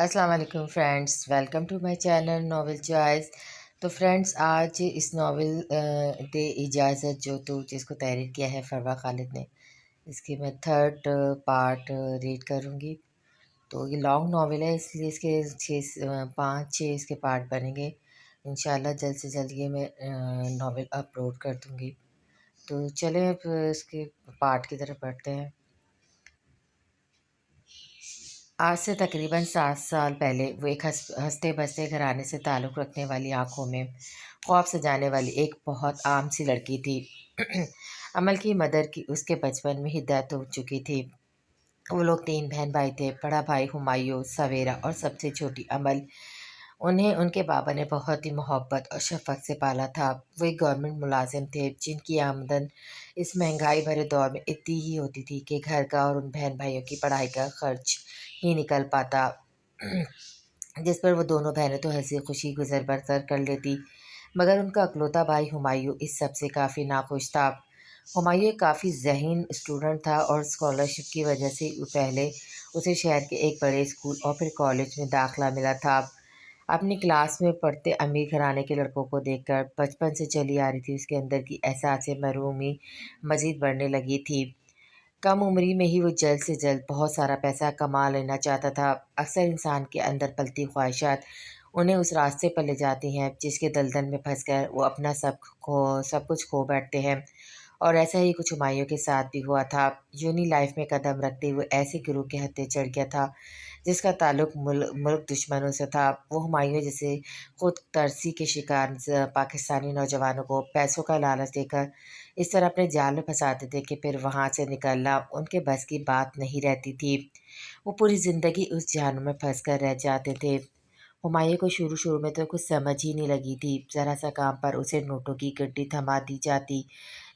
السلام علیکم friends, welcome to my channel novel choice. تو فرینڈس، آج اس ناول دے اجازت جو جس کو تحریر کیا ہے فروا خالد نے، اس کی میں تھرڈ پارٹ ریڈ کروں گی۔ تو یہ لانگ ناول ہے، اس لیے اس کے 5-6 اس کے پارٹ بنیں گے۔ انشاءاللہ جلد سے جلد یہ میں ناول اپلوڈ کر دوں گی۔ تو چلیں اب اس کے پارٹ کی طرف بڑھتے ہیں۔ آج سے تقریباً 7 سال پہلے وہ ایک ہنستے بستے گھرانے سے تعلق رکھنے والی، آنکھوں میں خواب سجانے والی ایک بہت عام سی لڑکی تھی۔ عمل کی مدر کی اس کے بچپن میں ہدایت ہو چکی تھی۔ وہ لوگ 3 بہن بھائی تھے، بڑا بھائی ہمایوں، سویرا اور سب سے چھوٹی عمل۔ انہیں ان کے بابا نے بہت ہی محبت اور شفقت سے پالا تھا۔ وہ ایک گورنمنٹ ملازم تھے جن کی آمدن اس مہنگائی بھرے دور میں اتنی ہی ہوتی تھی کہ گھر کا اور ان بہن بھائیوں کی پڑھائی کا خرچ ہی نکل پاتا، جس پر وہ دونوں بہنیں تو ہنسی خوشی گزر بسر کر لیتی، مگر ان کا اکلوتا بھائی ہمایوں اس سب سے کافی ناخوش تھا۔ ہمایوں ایک کافی ذہین اسٹوڈنٹ تھا اور اسکالرشپ کی وجہ سے پہلے اسے شہر کے ایک بڑے اسکول اور پھر کالج میں داخلہ ملا تھا۔ اپنی کلاس میں پڑھتے امیر گھرانے کے لڑکوں کو دیکھ کر بچپن سے چلی آ رہی تھی اس کے اندر کی احساس محرومی مزید بڑھنے لگی تھی۔ کم عمری میں ہی وہ جلد سے جلد بہت سارا پیسہ کما لینا چاہتا تھا۔ اکثر انسان کے اندر پلتی خواہشات انہیں اس راستے پر لے جاتی ہیں جس کے دلدل میں پھنس کر وہ اپنا سب کچھ کھو بیٹھتے ہیں، اور ایسا ہی کچھ ہمایوں کے ساتھ بھی ہوا تھا۔ یونی لائف میں قدم رکھتے ہوئے ایسے گروہ کے ہتھے چڑھ گیا تھا جس کا تعلق ملک دشمنوں سے تھا۔ وہ ہمایوں جیسے خود ترسی کے شکار پاکستانی نوجوانوں کو پیسوں کا لالچ دے کر اس طرح اپنے جال میں پھنساتے تھے کہ پھر وہاں سے نکلنا ان کے بس کی بات نہیں رہتی تھی۔ وہ پوری زندگی اس جہنم میں پھنس کر رہ جاتے تھے۔ ہمایوں کو شروع میں تو کچھ سمجھ ہی نہیں لگی تھی۔ ذرا سا کام پر اسے نوٹوں کی گڈی تھما دی جاتی،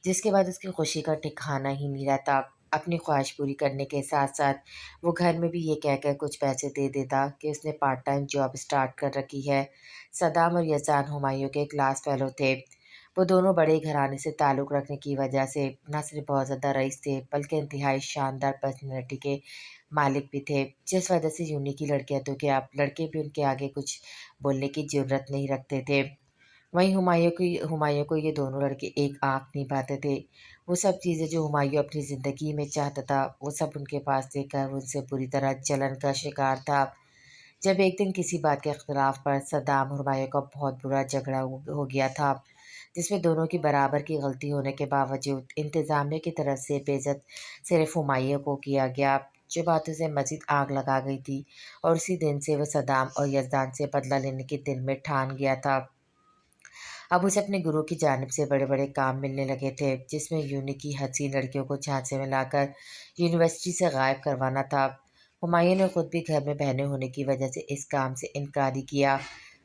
جس کے بعد اس کی خوشی کا ٹھکانہ ہی نہیں رہتا۔ اپنی خواہش پوری کرنے کے ساتھ ساتھ وہ گھر میں بھی یہ کہہ کر کچھ پیسے دے دیتا کہ اس نے پارٹ ٹائم جاب سٹارٹ کر رکھی ہے۔ صدام اور یزدان ہمایوں کے کلاس فیلو تھے۔ وہ دونوں بڑے گھرانے سے تعلق رکھنے کی وجہ سے نہ صرف بہت زیادہ رئیس تھے بلکہ انتہائی شاندار پرسنالٹی کے مالک بھی تھے، جس وجہ سے یونی کی لڑکیاں تو کیا، لڑکے بھی ان کے آگے کچھ بولنے کی جرت نہیں رکھتے تھے۔ وہیں ہمایوں کو یہ دونوں لڑکے ایک آنکھ نہیں پاتے تھے۔ وہ سب چیزیں جو ہمایوں اپنی زندگی میں چاہتا تھا وہ سب ان کے پاس دیکھ کر وہ ان سے پوری طرح جلن کا شکار تھا۔ جب ایک دن کسی بات کے اختلاف پر صدام اور ہمایوں کا بہت برا جھگڑا ہو گیا تھا، جس میں دونوں کی برابر کی غلطی ہونے کے باوجود انتظامیہ کی طرف سے بے عزت صرف ہمایوں کو کیا گیا، جو بات اسے مزید آگ لگا گئی تھی، اور اسی دن سے وہ صدام اور یزدان سے بدلہ لینے کے دل میں ٹھان گیا تھا۔ اب اسے اپنے گروہ کی جانب سے بڑے بڑے کام ملنے لگے تھے، جس میں یونی کی حسین لڑکیوں کو جھانسے میں لا کر یونیورسٹی سے غائب کروانا تھا۔ ہمایوں نے خود بھی گھر میں بہنیں ہونے کی وجہ سے اس کام سے انکار ہی کیا،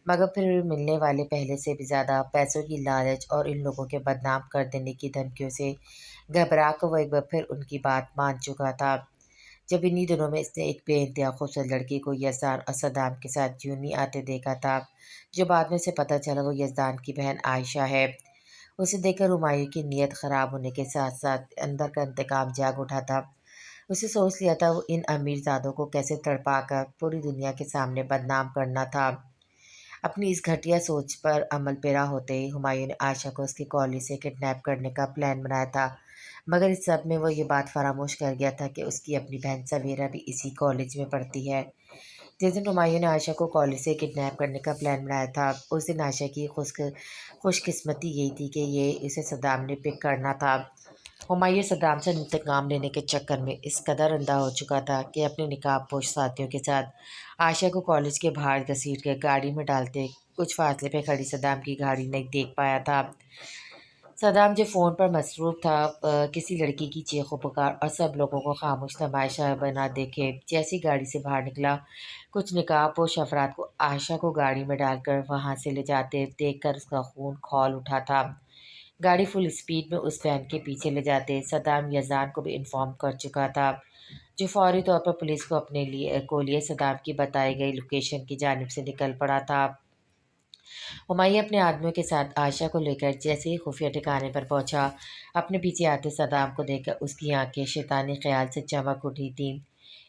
مگر پھر ملنے والے پہلے سے بھی زیادہ پیسوں کی لالچ اور ان لوگوں کے بدنام کر دینے کی دھمکیوں سے گھبرا کر وہ ایک بار پھر ان کی بات مان چکا تھا۔ جب انہی دنوں میں اس نے ایک بے انتہا خوبصورت لڑکی کو یزدان اور صدام کے ساتھ یونی آتے دیکھا تھا، جو بعد میں سے پتہ چلا وہ یزدان کی بہن عائشہ ہے۔ اسے دیکھ کر ہمایوں کی نیت خراب ہونے کے ساتھ ساتھ اندر کا انتقام جاگ اٹھا تھا۔ اسے سوچ لیا تھا وہ ان امیر زادوں کو کیسے تڑپا کر پوری دنیا کے سامنے بدنام کرنا تھا۔ اپنی اس گھٹیا سوچ پر عمل پیرا ہوتے ہی ہمایوں نے عائشہ کو اس کے کالج سے کڈنیپ کرنے کا پلان بنایا تھا، مگر اس سب میں وہ یہ بات فراموش کر گیا تھا کہ اس کی اپنی بہن سویرا بھی اسی کالج میں پڑھتی ہے۔ جس دن ہمایوں نے عائشہ کو کالج سے کڈنیپ کرنے کا پلان بنایا تھا، اس دن عائشہ کی خوش قسمتی یہی تھی کہ یہ اسے صدام نے پک کرنا تھا۔ ہمایوں صدام سے انتقام لینے کے چکر میں اس قدر اندھا ہو چکا تھا کہ اپنے نقاب پوش ساتھیوں کے ساتھ عائشہ کو کالج کے باہر گھسیٹ کر گاڑی میں ڈالتے کچھ فاصلے پہ کھڑی صدام کی گاڑی نہیں دیکھ پایا تھا۔ صدام جو فون پر مصروف تھا، کسی لڑکی کی چیخ و پکار اور سب لوگوں کو خاموش تماشا بنا دیکھے جیسی گاڑی سے باہر نکلا، کچھ نقاب پوش افراد کو عائشہ کو گاڑی میں ڈال کر وہاں سے لے جاتے دیکھ کر اس کا خون کھول اٹھا تھا۔ گاڑی فل اسپیڈ میں اس وین کے پیچھے لے جاتے صدام یزدان کو بھی انفارم کر چکا تھا، جو فوری طور پر پولیس کو لیے صدام کی بتائی گئی لوکیشن کی جانب سے نکل پڑا تھا۔ ہمایوں اپنے آدمیوں کے ساتھ عائشہ کو لے کر جیسے ہی خفیہ ٹھکانے پر پہنچا، اپنے پیچھے آتے صدام کو دیکھ کر اس کی آنکھیں شیطانی خیال سے چمک اٹھی تھیں۔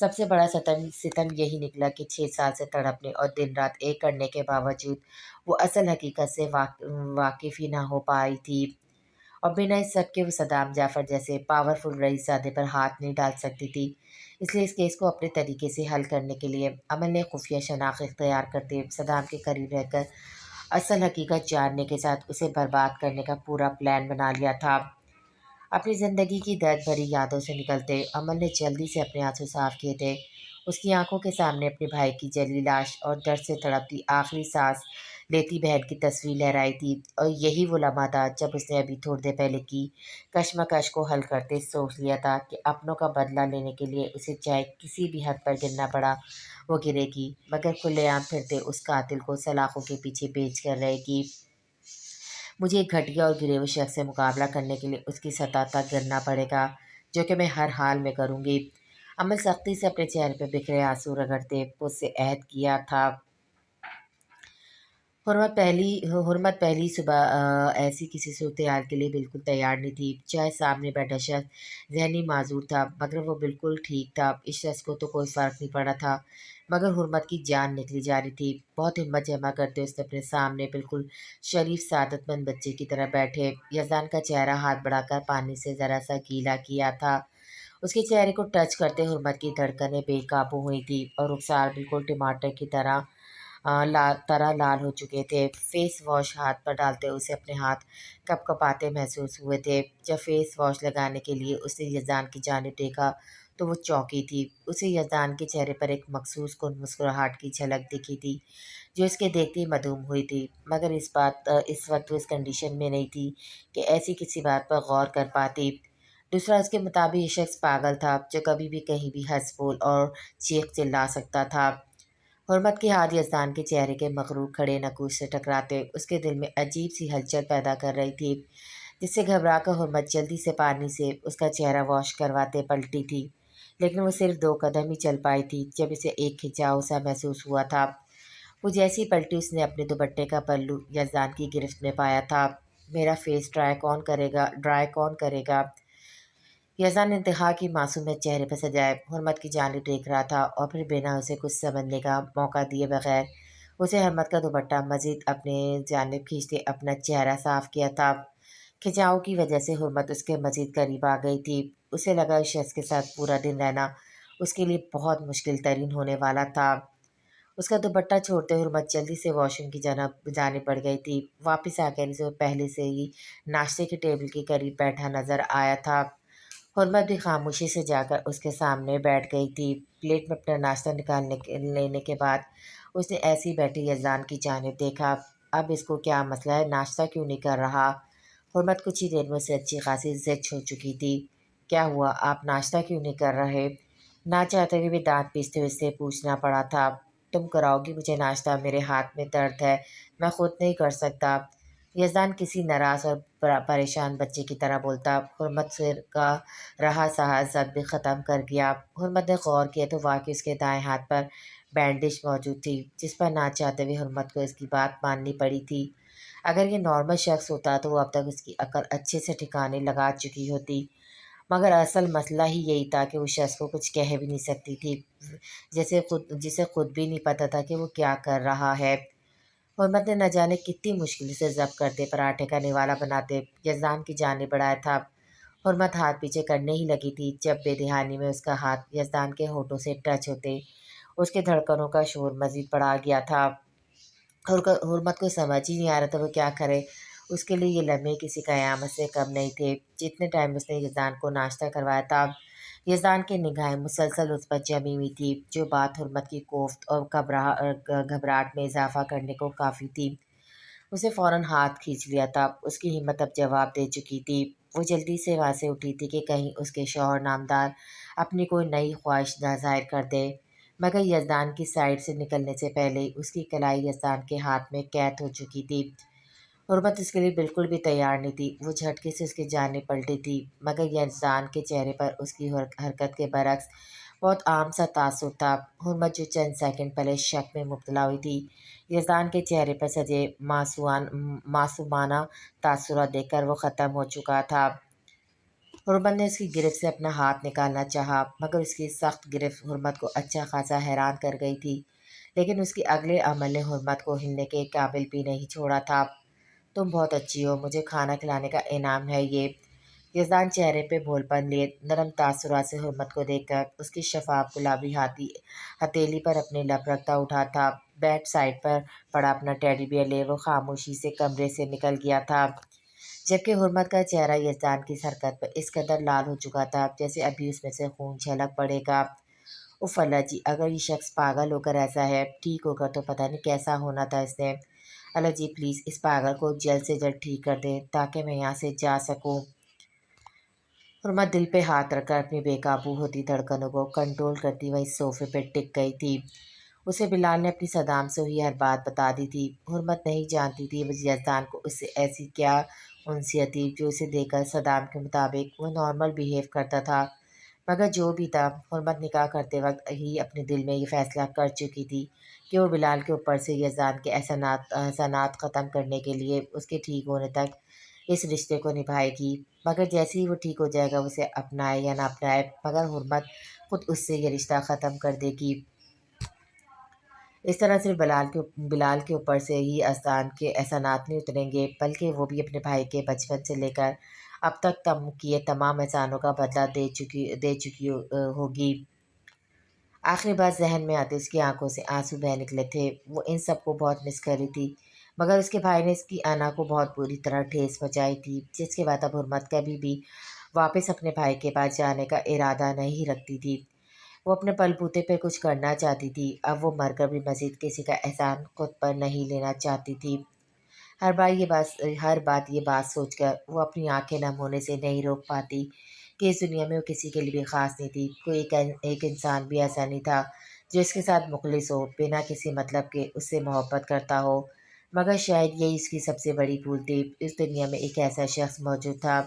سب سے بڑا ستم یہی نکلا کہ 6 سال سے تڑپنے اور دن رات ایک کرنے کے باوجود وہ اصل حقیقت سے واقف ہی نہ ہو پائی تھی، اور بنا اس سب کے وہ صدام جعفر جیسے پاورفل رئیس زادے پر ہاتھ نہیں ڈال سکتی تھی۔ اس لیے اس کیس کو اپنے طریقے سے حل کرنے کے لیے عمل نے خفیہ شناخت اختیار کرتے صدام کے قریب رہ کر اصل حقیقت جاننے کے ساتھ اسے برباد کرنے کا پورا پلان بنا لیا تھا۔ اپنی زندگی کی درد بھری یادوں سے نکلتے عمل نے جلدی سے اپنے آنسو صاف کیے تھے۔ اس کی آنکھوں کے سامنے اپنے بھائی کی جلی لاش اور درد سے تڑپتی آخری سانس لیتی بہن کی تصویر لہرائی تھی، اور یہی وہ لمحہ تھا جب اس نے ابھی تھوڑی دیر پہلے کی کشمکش کو حل کرتے سوچ لیا تھا کہ اپنوں کا بدلہ لینے کے لیے اسے چاہے کسی بھی حد پر گرنا پڑا وہ گرے گی، مگر کھلے عام پھرتے اس قاتل کو سلاخوں کے پیچھے بیچ کر رہے گی۔ مجھے ایک گھٹیا اور گرے ہوئے شخص سے مقابلہ کرنے کے لیے اس کی سطح تک گرنا پڑے گا، جو کہ میں ہر حال میں کروں گی۔ عمل سختی سے اپنے چہرے پہ بکھرے آنسو رگڑتے اس سے عہد کیا تھا۔ حرمت پہلی صبح ایسی کسی صورتحال کے لیے بالکل تیار نہیں تھی، چاہے سامنے بیٹھا شخص ذہنی معذور تھا مگر وہ بالکل ٹھیک تھا۔ اس شخص کو تو کوئی فرق نہیں پڑا تھا مگر حرمت کی جان نکلی جا رہی تھی۔ بہت ہمت جمع کرتے اس نے اپنے سامنے بالکل شریف سعادت مند بچے کی طرح بیٹھے یزدان کا چہرہ ہاتھ بڑھا کر پانی سے ذرا سا گیلا کیا تھا۔ اس کے چہرے کو ٹچ کرتے حرمت کی دھڑکنیں بے قابو ہوئی تھی اور رخسار بالکل ٹماٹر کی طرح لال ہو چکے تھے۔ فیس واش ہاتھ پر ڈالتے اسے اپنے ہاتھ کپ کپاتے محسوس ہوئے تھے۔ جب فیس واش لگانے کے لیے اس نے یزدان کی جانب دیکھا تو وہ چونکی تھی۔ اسے یزدان کے چہرے پر ایک مخصوص کن مسکراہٹ کی جھلک دکھی تھی جو اس کے دیکھتے ہی معدوم ہوئی تھی، مگر اس وقت وہ اس کنڈیشن میں نہیں تھی کہ ایسی کسی بات پر غور کر پاتی۔ دوسرا، اس کے مطابق یہ شخص پاگل تھا جو کبھی بھی کہیں بھی ہنس بول اور چیخ چلا سکتا تھا۔ حرمت کے ہاتھ یزدان کے چہرے کے مغرور کھڑے نقوش سے ٹکراتے اس کے دل میں عجیب سی ہلچل پیدا کر رہی تھی، جس سے گھبرا کر حرمت جلدی سے پانی سے اس کا چہرہ واش کرواتے پلٹی تھی، لیکن وہ صرف 2 قدم ہی چل پائی تھی جب اسے ایک کھنچاؤ سا محسوس ہوا تھا۔ وہ جیسی پلٹی اس نے اپنے دوپٹے کا پلو یزدان کی گرفت میں پایا تھا۔ میرا فیس ڈرائی کون کرے گا؟ یزدان انتہا کی معصومیت چہرے پر سجائے حرمت کی جانب دیکھ رہا تھا اور پھر بنا اسے کچھ سمجھنے کا موقع دیے بغیر اسے حرمت کا دوپٹہ مزید اپنے جانب کھینچتے اپنا چہرہ صاف کیا تھا۔ کھنچاؤ کی وجہ سے حرمت اس کے مزید قریب آ گئی تھی۔ اسے لگا اس شخص کے ساتھ پورا دن رہنا اس کے لیے بہت مشکل ترین ہونے والا تھا۔ اس کا دوپٹہ چھوڑتے حرمت جلدی سے واش روم کی جانب بڑھ گئی تھی۔ واپس آ کر اسے پہلے سے ہی ناشتے کے ٹیبل کے قریب بیٹھا نظر آیا تھا۔ حرمت بھی خاموشی سے جا کر اس کے سامنے بیٹھ گئی تھی۔ پلیٹ میں اپنا ناشتہ لینے کے بعد اس نے ایسی بیٹھے یزدان کی جانب دیکھا۔ اب اس کو کیا مسئلہ ہے، ناشتہ کیوں نہیں کر رہا؟ حرمت کچھ ہی دیر میں اسے اچھی خاصی زچ ہو چکی تھی۔ کیا ہوا، آپ ناشتہ کیوں نہیں کر رہے؟ نہ چاہتے ہوئے بھی دانت پیستے ہوئے سے پوچھنا پڑا تھا۔ تم کراؤ گی مجھے ناشتہ؟ میرے ہاتھ میں درد ہے، میں خود نہیں کر سکتا، یزدان کسی ناراض اور پریشان بچے کی طرح بولتا۔ حرمت سر کا رہا سہا زد بھی ختم کر گیا۔ حرمت نے غور کیا تو واقعی اس کے دائیں ہاتھ پر بینڈیج موجود تھی، جس پر نہ چاہتے ہوئے حرمت کو اس کی بات ماننی پڑی تھی۔ اگر یہ نارمل شخص ہوتا تو وہ اب تک اس کی عقل اچھے سے ٹھکانے لگا چکی ہوتی، مگر اصل مسئلہ ہی یہی تھا کہ وہ شخص کو کچھ کہہ بھی نہیں سکتی تھی، جسے خود بھی نہیں پتہ تھا کہ وہ کیا کر رہا ہے۔ حرمت نے نہ جانے کتنی مشکل سے ضبط کرتے پراٹھے کا نوالا بناتے یزدان کی جانب بڑھایا تھا۔ حرمت ہاتھ پیچھے کرنے ہی لگی تھی جب بے دہانی میں اس کا ہاتھ یزدان کے ہونٹوں سے ٹچ ہوتے اس کے دھڑکنوں کا شور مزید بڑھا گیا تھا۔ حرمت کو سمجھ ہی نہیں آ رہا تھا وہ کیا کرے۔ اس کے لیے یہ لمحے کسی قیامت سے کم نہیں تھے۔ جتنے ٹائم اس نے یزدان کو ناشتہ کروایا تھا، یزدان کی نگاہیں مسلسل اس پر جمی ہوئی تھی، جو بات حرمت کی کوفت اور گھبراہٹ میں اضافہ کرنے کو کافی تھی۔ اسے فوراً ہاتھ کھینچ لیا تھا۔ اس کی ہمت اب جواب دے چکی تھی۔ وہ جلدی سے وہاں سے اٹھی تھی کہ کہیں اس کے شوہر نامدار اپنی کوئی نئی خواہش نہ ظاہر کر دے، مگر یزدان کی سائڈ سے نکلنے سے پہلے اس کی کلائی یزدان کے ہاتھ میں قید ہو چکی تھی۔ حرمت اس کے لیے بالکل بھی تیار نہیں تھی۔ وہ جھٹکے سے اس کی جانب پلٹی تھی، مگر یزدان کے چہرے پر اس کی حرکت کے برعکس بہت عام سا تاثر تھا۔ حرمت جو چند سیکنڈ پہلے شک میں مبتلا ہوئی تھی، یزدان کے چہرے پر سجے معصومانہ تاثرات دیکھ کر وہ ختم ہو چکا تھا۔ حرمت نے اس کی گرفت سے اپنا ہاتھ نکالنا چاہا، مگر اس کی سخت گرفت حرمت کو اچھا خاصا حیران کر گئی تھی، لیکن اس کے اگلے عمل نے حرمت کو ہلنے کے قابل بھی نہیں چھوڑا تھا۔ تم بہت اچھی ہو، مجھے کھانا کھلانے کا انعام ہے یہ۔ یزدان چہرے پہ بھول پن لیے نرم تاثرات سے حرمت کو دیکھ کر اس کی شفاف گلابی ہاتھی ہتھیلی پر اپنے لب رکھتا اٹھا تھا۔ بیڈ سائڈ پر پڑا اپنا ٹیڈی بیئر لے وہ خاموشی سے کمرے سے نکل گیا تھا، جبکہ حرمت کا چہرہ یزدان کی حرکت پر اس قدر لال ہو چکا تھا جیسے ابھی اس میں سے خون چھلک پڑے گا۔ اف اللہ جی، اگر یہ شخص پاگل ہو کر ایسا ہے، ٹھیک ہو کر تو پتہ نہیں کیسا ہونا تھا اس نے۔ اللہ جی پلیز اس پاگل کو جلد سے جلد ٹھیک کر دیں تاکہ میں یہاں سے جا سکوں۔ حرمت دل پہ ہاتھ رکھ کر اپنی بے قابو ہوتی دھڑکنوں کو کنٹرول کرتی وہی صوفے پہ ٹک گئی تھی۔ اسے بلال نے اپنی صدام سے ہوئی ہر بات بتا دی تھی۔ حرمت نہیں جانتی تھی یزدان کو اس سے ایسی کیا انسیت تھی جو اسے دیکھ کر صدام کے مطابق وہ نارمل بیہیو کرتا تھا، مگر جو بھی تھا حرمت نکاح کرتے وقت ہی اپنے دل میں یہ فیصلہ کر چکی تھی کہ وہ بلال کے اوپر سے یزدان کے احسانات ختم کرنے کے لیے اس کے ٹھیک ہونے تک اس رشتے کو نبھائے گی، مگر جیسے ہی وہ ٹھیک ہو جائے گا اسے اپنائے یا نہ اپنائے مگر حرمت خود اس سے یہ رشتہ ختم کر دے گی۔ اس طرح صرف بلال کے اوپر سے ہی اذان کے احسانات نہیں اتریں گے بلکہ وہ بھی اپنے بھائی کے بچپن سے لے کر اب تک کیے تمام احسانوں کا بدلہ دے چکی ہوگی۔ آخری بات ذہن میں آتے اس کی آنکھوں سے آنسو بہہ نکلے تھے۔ وہ ان سب کو بہت مس کر رہی تھی، مگر اس کے بھائی نے اس کی انا کو بہت بری طرح ٹھیس پہنچائی تھی، جس کے بعد اب حرمت کبھی بھی واپس اپنے بھائی کے پاس جانے کا ارادہ نہیں رکھتی تھی۔ وہ اپنے پل بوتے پہ کچھ کرنا چاہتی تھی، اب وہ مر کر بھی مزید کسی کا احسان خود پر نہیں لینا چاہتی تھی۔ ہر بات یہ بات سوچ کر وہ اپنی آنکھیں نم ہونے سے نہیں روک پاتی کہ اس دنیا میں وہ کسی کے لیے بھی خاص نہیں تھی۔ کوئی ایک انسان بھی ایسا نہیں تھا جو اس کے ساتھ مخلص ہو، بنا کسی مطلب کے اس سے محبت کرتا ہو، مگر شاید یہی اس کی سب سے بڑی بھول تھی۔ اس دنیا میں ایک ایسا شخص موجود تھا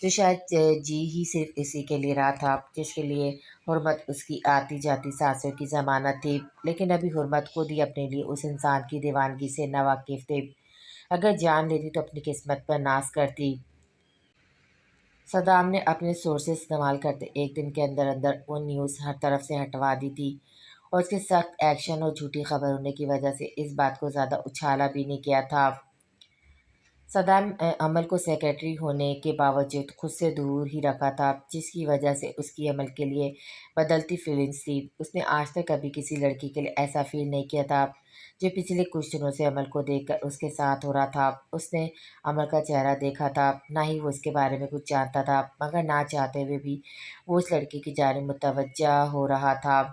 جو شاید جی ہی صرف اسی کے لیے رہا تھا، جس کے لیے حرمت اس کی آتی جاتی سانسوں کی ضمانت تھی، لیکن ابھی حرمت خود ہی اپنے لیے اس انسان کی دیوانگی سے ناواقف تھی۔ اگر جان لیتی تو اپنی قسمت پر ناز کرتی۔ صدام نے اپنے سورسز استعمال کرتے ایک دن کے اندر اندر وہ نیوز ہر طرف سے ہٹوا دی تھی، اور اس کے سخت ایکشن اور جھوٹی خبر ہونے کی وجہ سے اس بات کو زیادہ اچھالا بھی نہیں کیا تھا۔ صدام عمل کو سیکرٹری ہونے کے باوجود خود سے دور ہی رکھا تھا، جس کی وجہ سے اس کی عمل کے لیے بدلتی فیلنگز تھی۔ اس نے آج تک کبھی کسی لڑکی کے لیے ایسا فیل نہیں کیا تھا جو پچھلے کچھ دنوں سے عمل کو دیکھ کر اس کے ساتھ ہو رہا تھا۔ اس نے عمل کا چہرہ دیکھا تھا، نہ ہی وہ اس کے بارے میں کچھ جانتا تھا، مگر نہ چاہتے ہوئے بھی وہ اس لڑکی کی جانب متوجہ ہو رہا تھا۔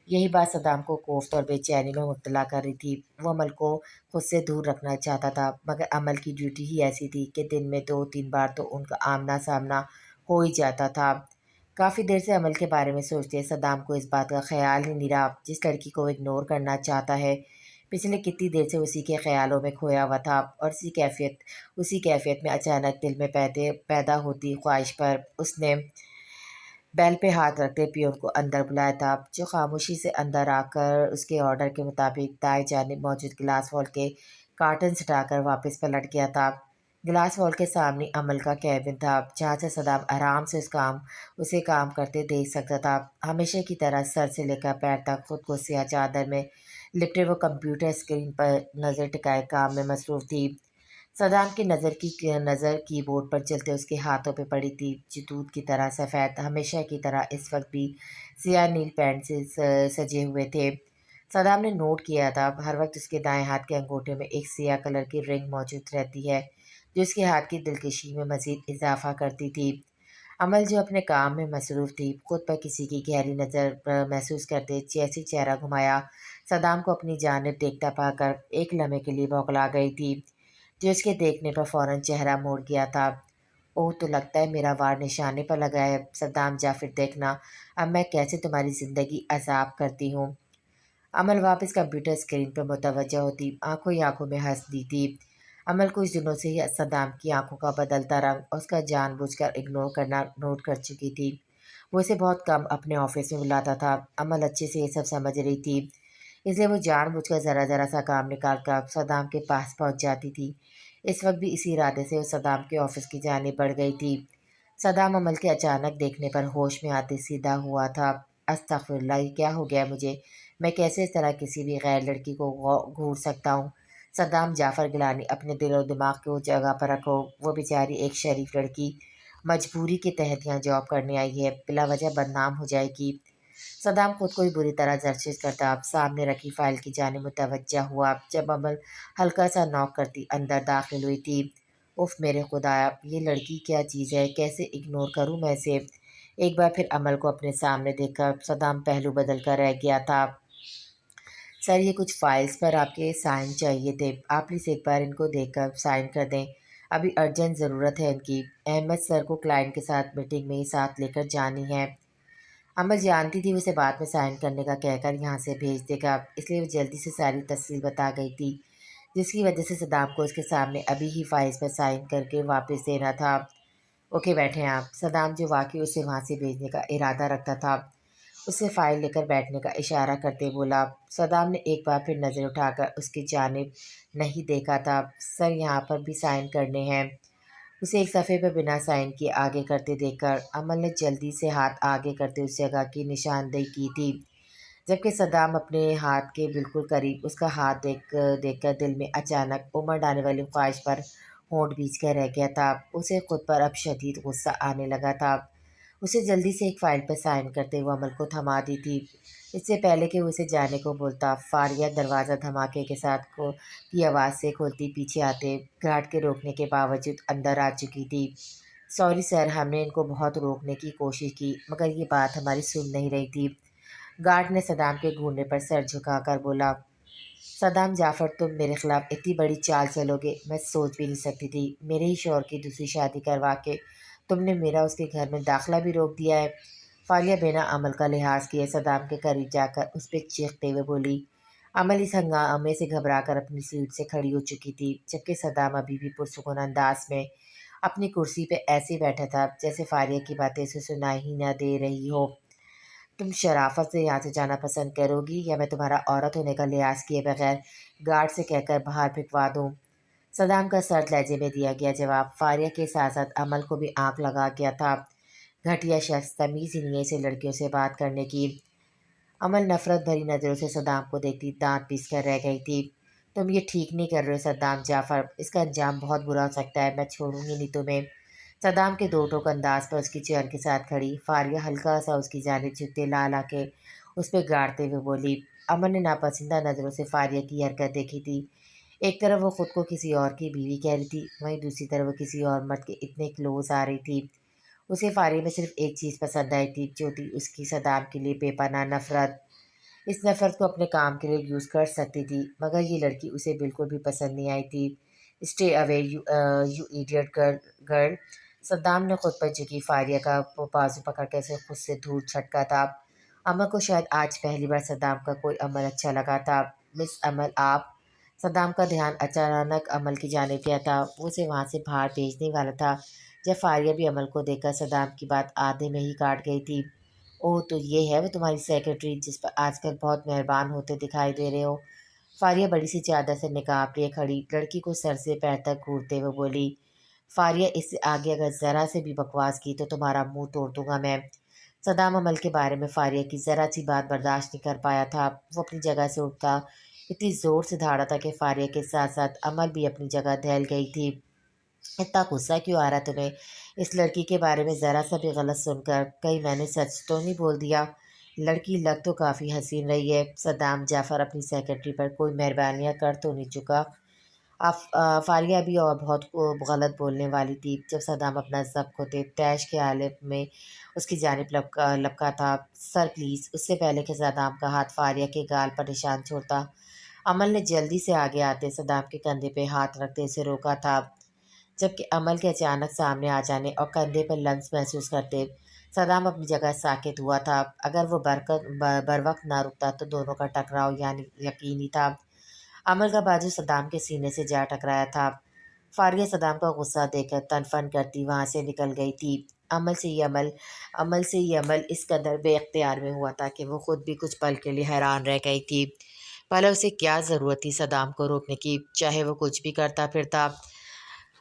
یہی بات صدام کو کوفت اور بے چینی میں مبتلا کر رہی تھی۔ وہ عمل کو خود سے دور رکھنا چاہتا تھا، مگر عمل کی ڈیوٹی ہی ایسی تھی کہ دن میں 2-3 بار تو ان کا آمنا سامنا ہو ہی جاتا تھا۔ کافی دیر سے عمل کے بارے میں سوچتے صدام کو اس بات کا خیال ہی نہیں رہا جس لڑکی کو وہ اگنور کرنا چاہتا ہے پچھلے کتنی دیر سے اسی کے خیالوں میں کھویا ہوا تھا، اور اسی کیفیت میں اچانک دل میں پیدا ہوتی خواہش پر اس نے بیل پہ ہاتھ رکھتے پیون کو اندر بلایا تھا، جو خاموشی سے اندر آ کر اس کے آرڈر کے مطابق دائیں جانب موجود گلاس وال کے کارٹنز ہٹا کر واپس پلٹ گیا تھا۔ گلاس وال کے سامنے عمل کا کیبن تھا، جہاں سے صدام آرام سے اسے کام کرتے دیکھ سکتا تھا۔ ہمیشہ کی طرح سر سے لے کر پیر تک خود کو سیاہ چادر میں لپٹے وہ کمپیوٹر اسکرین پر نظر ٹکائے کام میں مصروف تھی۔ صدام کی نظر کی بورڈ پر چلتے اس کے ہاتھوں پہ پڑی تھی، جو دودھ کی طرح سفید، ہمیشہ کی طرح اس وقت بھی سیاہ نیل پینٹ سے سجے ہوئے تھے۔ صدام نے نوٹ کیا تھا ہر وقت اس کے دائیں ہاتھ کے انگوٹھے میں ایک سیاہ کلر کی رنگ موجود رہتی ہے جو اس کے ہاتھ کی دلکشی میں مزید اضافہ کرتی تھی۔ عمل جو اپنے کام میں مصروف تھی خود پر کسی کی گہری نظر محسوس کرتے جیسی چہرہ گھمایا صدام کو اپنی جانب دیکھتا پا کر ایک لمحے کے لیے بوکھلا گئی تھی، جو اس کے دیکھنے پر فوراً چہرہ موڑ گیا تھا۔ اوہ، تو لگتا ہے میرا وار نشانے پر لگا ہے صدام جا، پھر دیکھنا اب میں کیسے تمہاری زندگی عذاب کرتی ہوں۔ عمل واپس کمپیوٹر اسکرین پر متوجہ ہوتی آنکھوں ہی آنکھوں میں ہنس دی تھی۔ عمل کچھ دنوں سے ہی صدام کی آنکھوں کا بدلتا رنگ اور اس کا جان بوجھ کر اگنور کرنا نوٹ کر چکی تھی۔ وہ اسے بہت کم اپنے آفس میں بلاتا تھا، عمل اچھے سے یہ سب سمجھ رہی تھی، اس لیے وہ جان بوجھ کر ذرا ذرا سا کام نکال کر صدام کے پاس پہنچ جاتی تھی۔ اس وقت بھی اسی ارادے سے وہ صدام کے آفس کی جانب بڑھ گئی تھی۔ صدام عمل کے اچانک دیکھنے پر ہوش میں آتے سیدھا ہوا تھا۔ استغفر اللہ، یہ کیا ہو گیا مجھے؟ میں کیسے اس طرح کسی بھی غیر لڑکی کو گھور سکتا ہوں؟ صدام جعفر گیلانی، اپنے دل و دماغ کو جگہ پر رکھو۔ وہ بیچاری ایک شریف لڑکی مجبوری کے تحت یہاں جاب کرنے آئی ہے، بلا وجہ بدنام ہو جائے گی۔ صدام خود کو ہی بری طرح زرچش کرتا اب سامنے رکھی فائل کی جانب متوجہ ہوا جب عمل ہلکا سا نوک کرتی اندر داخل ہوئی تھی۔ اف میرے خدایا، یہ لڑکی کیا چیز ہے، کیسے اگنور کروں میں اسے؟ ایک بار پھر عمل کو اپنے سامنے دیکھ کر صدام پہلو بدل کر رہ گیا تھا۔ سر، یہ کچھ فائلز پر آپ کے سائن چاہیے تھے، آپ پلیز ایک بار ان کو دیکھ کر سائن کر دیں، ابھی ارجنٹ ضرورت ہے ان کی۔ احمد سر کو کلائنٹ کے ساتھ میٹنگ میں ہی ساتھ لے کر جانی ہے۔ عمل جانتی تھی اسے بعد میں سائن کرنے کا کہہ کر یہاں سے بھیج دے گا، اس لیے وہ جلدی سے ساری تفصیل بتا گئی تھی، جس کی وجہ سے صدام کو اس کے سامنے ابھی ہی فائلز پر سائن کر کے واپس دینا تھا۔ اوکے، بیٹھیں آپ۔ صدام، جو واقعی اسے وہاں سے بھیجنے کا ارادہ رکھتا تھا، اسے فائل لے کر بیٹھنے کا اشارہ کرتے بولا۔ صدام نے ایک بار پھر نظر اٹھا کر اس کی جانب نہیں دیکھا تھا۔ سر، یہاں پر بھی سائن کرنے ہیں۔ اسے ایک صفحے پر بنا سائن کیے آگے کرتے دیکھ کر عمل نے جلدی سے ہاتھ آگے کرتے اس جگہ کی نشاندہی کی تھی، جبکہ صدام اپنے ہاتھ کے بالکل قریب اس کا ہاتھ دیکھ کر دل میں اچانک امڑ آنے والی خواہش پر ہونٹ بھیج کر رہ گیا تھا۔ اسے خود پر اب شدید غصہ آنے لگا تھا۔ اسے جلدی سے ایک فائل پر سائن کرتے ہوئے عمل کو تھما دی تھی، اس سے پہلے کہ وہ اسے جانے کو بولتا۔ فاریہ دروازہ دھماکے کے ساتھ کی آواز سے کھولتی پیچھے آتے گھاٹ کے روکنے کے باوجود اندر آ چکی تھی۔ سوری سر، ہم نے ان کو بہت روکنے کی کوشش کی مگر یہ بات ہماری سن نہیں رہی تھی، گارڈ نے صدام کے گھورنے پر سر جھکا کر بولا۔ صدام جعفر، تم میرے خلاف اتنی بڑی چال چلو گے میں سوچ بھی نہیں سکتی تھی۔ میرے ہی شوہر کی دوسری شادی کروا کے تم نے میرا اس کے گھر میں داخلہ بھی روک دیا ہے۔ فالیہ بنا عمل کا لحاظ کیے صدام کے قریب جا کر اس پہ چیختے ہوئے بولی۔ عمل اس ہنگامے سے گھبرا کر اپنی سیٹ سے کھڑی ہو چکی تھی، جبکہ صدام ابھی بھی پرسکون انداز میں اپنی کرسی پہ ایسے بیٹھا تھا جیسے فاریہ کی باتیں اسے سنائی ہی نہ دے رہی ہو۔ تم شرافت سے یہاں سے جانا پسند کرو گی یا میں تمہارا عورت ہونے کا لحاظ کیے بغیر گارڈ سے کہہ کر باہر پھینکوا دوں؟ صدام کا سرد لہجے میں دیا گیا جواب فاریہ کے ساتھ ساتھ عمل کو بھی آنکھ لگا گیا تھا۔ گھٹیا شخص، تمیز ہی نہیں ہے اسے لڑکیوں سے بات کرنے کی۔ عمل نفرت بھری نظروں سے صدام کو دیکھتی دانت پیس کر رہ گئی تھی۔ تم یہ ٹھیک نہیں کر رہے ہو صدام جعفر، اس کا انجام بہت برا ہو سکتا ہے، میں چھوڑوں گی نہیں تمہیں۔ صدام کے دو ٹوک انداز پر اس کی چیئر کے ساتھ کھڑی فاریہ ہلکا سا اس کی جانب جھکتے لا کے اس پہ گاڑتے ہوئے بولی۔ امن نے ناپسندہ نظروں سے فاریہ کی حرکت دیکھی تھی، ایک طرف وہ خود کو کسی اور کی بیوی کہہ رہی تھی، وہیں دوسری طرف وہ کسی اور مرد کے اتنے کلوز آ رہی تھی۔ اسے فاریہ میں صرف ایک چیز پسند آئی تھی، جو تھی اس کی صدام کے لیے بے پناہ نفرت۔ اس نفرت کو اپنے کام کے لیے یوز کر سکتی تھی مگر یہ لڑکی اسے بالکل بھی پسند نہیں آئی تھی۔ Stay away you idiot girl. Saddam نے خود پر جھکی فاریہ کا بازو پکڑ کے اسے خود سے دور چھٹکا تھا۔ عمل کو شاید آج پہلی بار صدام کا کوئی عمل اچھا لگا تھا۔ مس عمل، آپ؟ صدام کا دھیان اچانک عمل کی جانب گیا تھا، وہ اسے وہاں سے باہر بھیجنے والا تھا جب فاریہ بھی عمل کو دیکھ کر صدام کی بات آدھے میں ہی کاٹ گئی تھی۔ اوہ، تو یہ ہے وہ تمہاری سیکرٹری جس پر آج کل بہت مہربان ہوتے دکھائی دے رہے ہو؟ فاریہ بڑی سی چادر سے نقاب لیے کھڑی لڑکی کو سر سے پیر تک گھورتے ہوئے بولی۔ فاریہ، اس سے آگے اگر ذرا سے بھی بکواس کی تو تمہارا منہ توڑ دوں گا میں۔ صدام عمل کے بارے میں فاریہ کی ذرا سی بات برداشت نہیں کر پایا تھا، وہ اپنی جگہ سے اٹھتا اتنی زور سے دھاڑا تھا کہ فاریہ کے ساتھ ساتھ عمل بھی اپنی جگہ دہل گئی تھی۔ اتنا غصہ کیوں آ رہا تمہیں اس لڑکی کے بارے میں ذرا سا بھی غلط سن کر؟ کہیں میں نے سچ تو نہیں بول دیا؟ لڑکی لگ تو کافی حسین رہی ہے۔ صدام جعفر اپنی سیکرٹری پر کوئی مہربانیاں کر تو نہیں چکا؟ فاریہ بھی اور بہت غلط بولنے والی تھی جب صدام اپنا ضبط کھوتے تیش کے حالت میں اس کی جانب لپکا تھا۔ سر پلیز، اس سے پہلے کہ صدام کا ہاتھ فاریہ کے گال پر نشان چھوڑتا عمل نے جلدی سے آگے آتے صدام کے کندھے پہ ہاتھ رکھتے اسے روکا تھا، جبکہ عمل کے اچانک سامنے آ جانے اور کندھے پر لمس محسوس کرتے صدام اپنی جگہ ساکت ہوا تھا۔ اگر وہ بر وقت نہ رکتا تو دونوں کا ٹکراؤ یعنی یقینی تھا۔ عمل کا بازو صدام کے سینے سے جا ٹکرایا تھا۔ فاریہ صدام کا غصہ دیکھ کر تن فن کرتی وہاں سے نکل گئی تھی۔ عمل سے یہ عمل اس قدر بے اختیار میں ہوا تھا کہ وہ خود بھی کچھ پل کے لیے حیران رہ گئی تھی۔ بھلا اسے کیا ضرورت تھی صدام کو روکنے کی؟ چاہے وہ کچھ بھی کرتا پھرتا،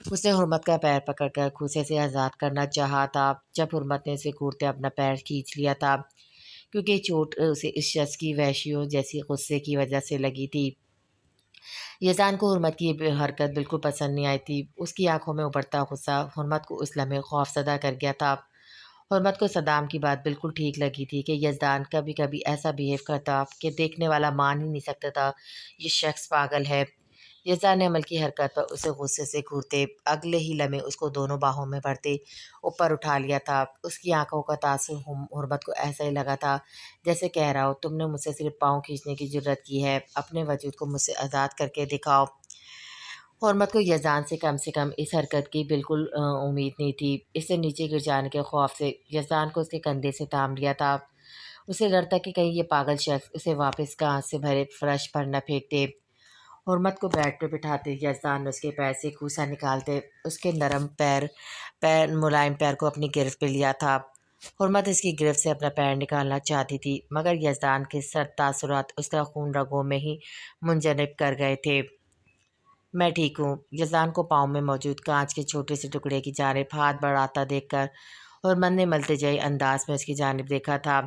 اس نے حرمت کا پیر پکڑ کر غصے سے آزاد کرنا چاہا تھا، جب حرمت نے اسے گھورتے اپنا پیر کھینچ لیا تھا، کیونکہ یہ چوٹ اسے اس شخص کی وحشیوں جیسی غصے کی وجہ سے لگی تھی۔ یزدان کو حرمت کی یہ حرکت بالکل پسند نہیں آئی تھی۔ اس کی آنکھوں میں ابھرتا غصہ حرمت کو اس لمحے خوفزدہ کر گیا تھا۔ حرمت کو صدام کی بات بالکل ٹھیک لگی تھی کہ یزدان کبھی کبھی ایسا بیہیو کرتا کہ دیکھنے والا مان ہی نہیں سکتا تھا یہ شخص پاگل ہے۔ یزدان نے عمل کی حرکت پر اسے غصے سے گھورتے اگلے ہی لمحے اس کو دونوں باہوں میں بھرتے اوپر اٹھا لیا تھا۔ اس کی آنکھوں کا تاثر حرمت کو ایسا ہی لگا تھا جیسے کہہ رہا ہو، تم نے مجھ سے صرف پاؤں کھینچنے کی جرت کی ہے، اپنے وجود کو مجھ سے آزاد کر کے دکھاؤ۔ حرمت کو یزدان سے کم اس حرکت کی بالکل امید نہیں تھی۔ اسے نیچے گر جانے کے خوف سے یزدان کو اس کے کندھے سے تھام لیا تھا۔ اسے ڈر تھا کہ کہیں یہ پاگل شخص اسے واپس گھاس سے بھرے فرش پر نہ پھینک دے۔ حرمت کو بیڈ پہ بٹھاتے یزدان نے اس کے پیر سے کوسہ نکالتے اس کے نرم ملائم پیر کو اپنی گرفت پہ لیا تھا۔ حرمت اس کی گرفت سے اپنا پیر نکالنا چاہتی تھی، مگر یزدان کے سرد تاثرات اس کا خون رگوں میں ہی منجمد کر گئے تھے۔ میں ٹھیک ہوں۔ یزدان کو پاؤں میں موجود کانچ کے چھوٹے سے ٹکڑے کی جانب ہاتھ بڑھاتا دیکھ کر حرمت نے ملتجئی انداز میں اس کی جانب دیکھا تھا،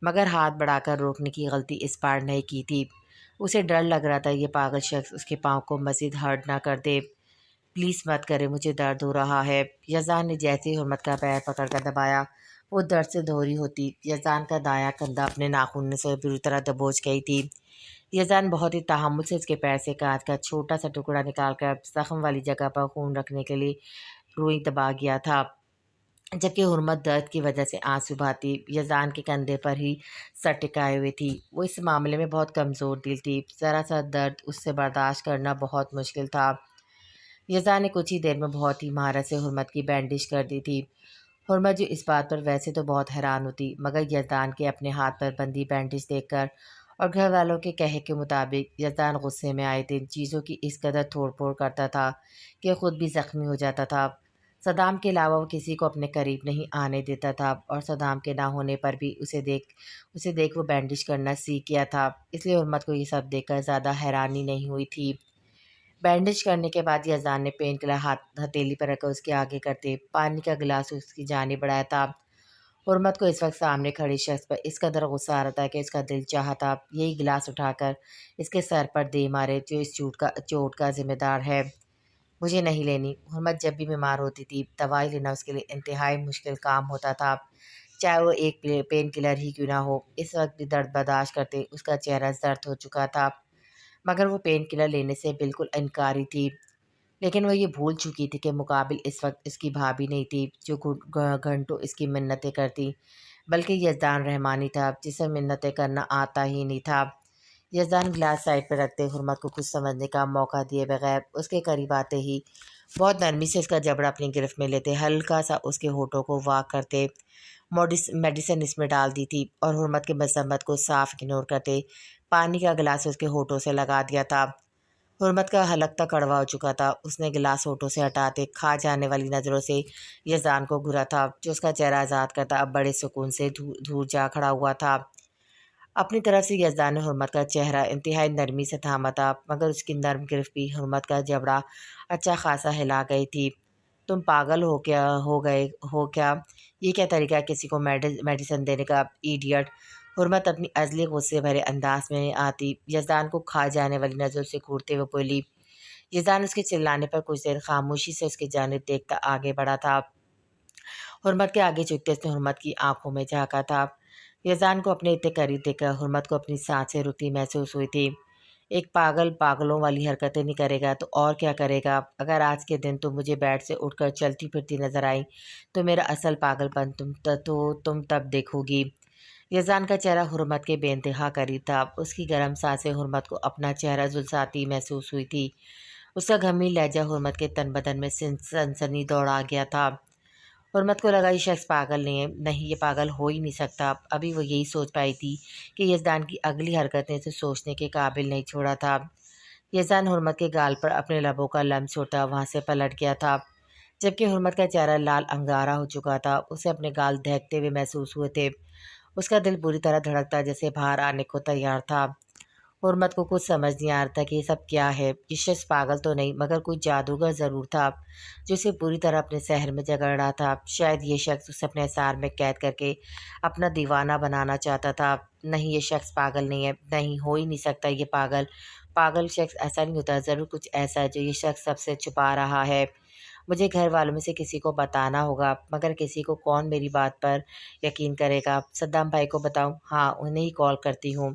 مگر ہاتھ بڑھا کر روکنے کی غلطی اس بار نہیں کی تھی۔ اسے ڈر لگ رہا تھا یہ پاگل شخص اس کے پاؤں کو مزید ہرٹ نہ کر دے۔ پلیز مت کرے، مجھے درد ہو رہا ہے۔ یزدان نے جیسے ہی حرمت کا پیر پکڑ کر دبایا وہ درد سے دھوری ہوتی یزدان کا دایاں کندھا اپنے ناخن سے بری طرح دبوچ گئی تھی۔ یزدان بہت ہی تحمل سے اس کے پیر سے کانچ کا چھوٹا سا ٹکڑا نکال کر زخم والی جگہ پر خون رکھنے کے لیے روئی دبا گیا تھا، جبکہ حرمت درد کی وجہ سے آنسو بہاتی یزدان کے کندھے پر ہی سر ٹکائے ہوئی تھی۔ وہ اس معاملے میں بہت کمزور دل تھی، ذرا سا درد اس سے برداشت کرنا بہت مشکل تھا۔ یزدان نے کچھ ہی دیر میں بہت ہی مہارت سے حرمت کی بینڈیج کر دی تھی۔ حرمت جو اس بات پر ویسے تو بہت حیران ہوتی، مگر یزدان کے اپنے ہاتھ پر بندی بینڈیج دیکھ کر اور گھر والوں کے کہے کے مطابق یزدان غصے میں آئے تھے چیزوں کی اس قدر توڑ پھوڑ کرتا تھا کہ خود بھی زخمی ہو جاتا تھا۔ صدام کے علاوہ وہ کسی کو اپنے قریب نہیں آنے دیتا تھا، اور صدام کے نہ ہونے پر بھی اسے دیکھ وہ بینڈیج کرنا سیکھ گیا تھا، اس لیے حرمت کو یہ سب دیکھ کر زیادہ حیرانی نہیں ہوئی تھی۔ بینڈیج کرنے کے بعد یزدان نے پین کلر ہتھیلی پر رکھ کر اس کے آگے کرتے پانی کا گلاس اس کی جانب بڑھایا تھا۔ حرمت کو اس وقت سامنے کھڑے شخص پر اس قدر غصہ آ رہا تھا کہ اس کا دل چاہتا یہی گلاس اٹھا کر اس کے سر پر دے مارے جو اس چوٹ کا ذمہ دار ہے۔ مجھے نہیں لینی۔ حرمت جب بھی بیمار ہوتی تھی دوائی لینا اس کے لیے انتہائی مشکل کام ہوتا تھا، چاہے وہ ایک پین کلر ہی کیوں نہ ہو۔ اس وقت بھی درد برداشت کرتے اس کا چہرہ زرد ہو چکا تھا، مگر وہ پین کلر لینے سے بالکل انکاری تھی۔ لیکن وہ یہ بھول چکی تھی کہ مقابل اس وقت اس کی بھابھی نہیں تھی جو گھنٹوں اس کی منتیں کرتی، بلکہ یزدان رحمانی تھا جسے منتیں کرنا آتا ہی نہیں تھا۔ یزدان گلاس سائڈ پہ رکھتے حرمت کو کچھ سمجھنے کا موقع دیے بغیر اس کے قریب آتے ہی بہت نرمی سے اس کا جبڑا اپنی گرفت میں لیتے ہلکا سا اس کے ہونٹوں کو واک کرتے میڈیسن اس میں ڈال دی تھی، اور حرمت کے مذمت کو صاف اگنور کرتے پانی کا گلاس اس کے ہونٹوں سے لگا دیا تھا۔ حرمت کا حلق تک کڑوا ہو چکا تھا، اس نے گلاس ہونٹوں سے ہٹاتے کھا جانے والی نظروں سے یزدان کو گھورا تھا جو اس کا چہرہ آزاد کرتا اب بڑے سکون سے دور جا کھڑا ہوا تھا۔ اپنی طرف سے یزدان نے حرمت کا چہرہ انتہائی نرمی سے تھاما تھا، مگر اس کی نرم گرفت بھی حرمت کا جبڑا اچھا خاصا ہلا گئی تھی۔ تم پاگل ہو کیا؟ یہ کیا طریقہ ہے کسی کو میڈیسن دینے کا، ایڈیٹ؟ حرمت اپنی ازلی غصے بھرے انداز میں آتی یزدان کو کھا جانے والی نظر سے گھورتے ہوئے بولی۔ یزدان اس کے چلانے پر کچھ دیر خاموشی سے اس کی جانب دیکھتا آگے بڑھا تھا۔ حرمت کے آگے جھکتے اس نے حرمت کی آنکھوں میں جھانکا تھا۔ یزدان کو اپنے اتنے قریب دیکھ کر حرمت کو اپنی سانسیں رکتی محسوس ہوئی تھی۔ ایک پاگل پاگلوں والی حرکتیں نہیں کرے گا تو اور کیا کرے گا؟ اگر آج کے دن تم مجھے بیڈ سے اٹھ کر چلتی پھرتی نظر آئی تو میرا اصل پاگل پن تم تب دیکھو گی۔ یزدان کا چہرہ حرمت کے بے انتہا قریب تھا، اس کی گرم سانسیں حرمت کو اپنا چہرہ جھلساتی محسوس ہوئی تھی۔ اس کا گھمی لہجہ حرمت کے تن بدن میں سنسنی دوڑا گیا تھا۔ حرمت کو لگا یہ شخص پاگل نہیں یہ پاگل ہو ہی نہیں سکتا۔ ابھی وہ یہی سوچ پائی تھی کہ یزدان کی اگلی حرکت نے اسے سوچنے کے قابل نہیں چھوڑا تھا۔ یزدان حرمت کے گال پر اپنے لبوں کا لمس چھوڑتا وہاں سے پلٹ گیا تھا، جبکہ حرمت کا چہرہ لال انگارا ہو چکا تھا۔ اسے اپنے گال دہکتے ہوئے محسوس ہوئے تھے، اس کا دل بری طرح دھڑکتا جیسے باہر آنے کو تیار تھا۔ حرمت کو کچھ سمجھ نہیں آ رہا تھا کہ یہ سب کیا ہے، یہ شخص پاگل تو نہیں مگر کوئی جادوگر ضرور تھا جو اسے پوری طرح اپنے سحر میں جگڑ رہا تھا۔ شاید یہ شخص اسے اپنے اثار میں قید کر کے اپنا دیوانہ بنانا چاہتا تھا۔ نہیں، یہ شخص پاگل نہیں ہے، نہیں ہو ہی نہیں سکتا یہ پاگل۔ پاگل شخص ایسا نہیں ہوتا، ضرور کچھ ایسا ہے جو یہ شخص سب سے چھپا رہا ہے۔ مجھے گھر والوں میں سے کسی کو بتانا ہوگا، مگر کسی کو کون میری بات پر یقین کرے گا؟ صدام بھائی کو بتاؤں؟ ہاں، انہیں ہی کال کرتی ہوں۔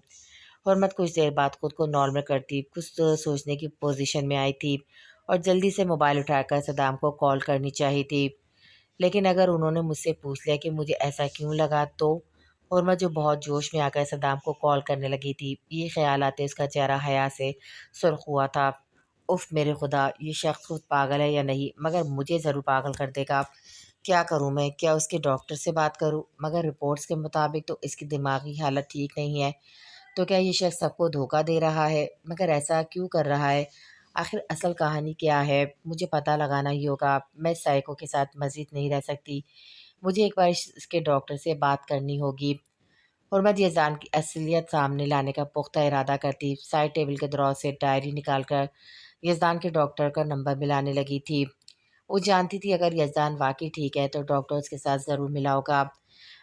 حرمت کچھ دیر بعد خود کو نارمل کرتی کچھ سوچنے کی پوزیشن میں آئی تھی اور جلدی سے موبائل اٹھا کر صدام کو کال کرنی چاہی تھی، لیکن اگر انہوں نے مجھ سے پوچھ لیا کہ مجھے ایسا کیوں لگا تو؟ حرمت جو بہت جوش میں آ کر صدام کو کال کرنے لگی تھی، یہ خیال آتے اس کا چہرہ حیا سے سرخ ہوا تھا۔ اف میرے خدا، یہ شخص خود پاگل ہے یا نہیں، مگر مجھے ضرور پاگل کر دے گا۔ کیا کروں میں؟ کیا اس کے ڈاکٹر سے بات کروں؟ مگر رپورٹس کے مطابق تو اس کی دماغی حالت ٹھیک نہیں ہے، تو کیا یہ شخص سب کو دھوکہ دے رہا ہے؟ مگر ایسا کیوں کر رہا ہے؟ آخر اصل کہانی کیا ہے؟ مجھے پتہ لگانا ہی ہوگا۔ میں سائیکو کے ساتھ مزید نہیں رہ سکتی، مجھے ایک بار اس کے ڈاکٹر سے بات کرنی ہوگی۔ حرمت یزدان کی اصلیت سامنے لانے کا پختہ ارادہ کرتی سائڈ ٹیبل کے دراز سے ڈائری نکال کر یزدان کے ڈاکٹر کا نمبر ملانے لگی تھی۔ وہ جانتی تھی اگر یزدان واقعی ٹھیک ہے تو ڈاکٹر اس کے ساتھ ضرور ملا ہوگا،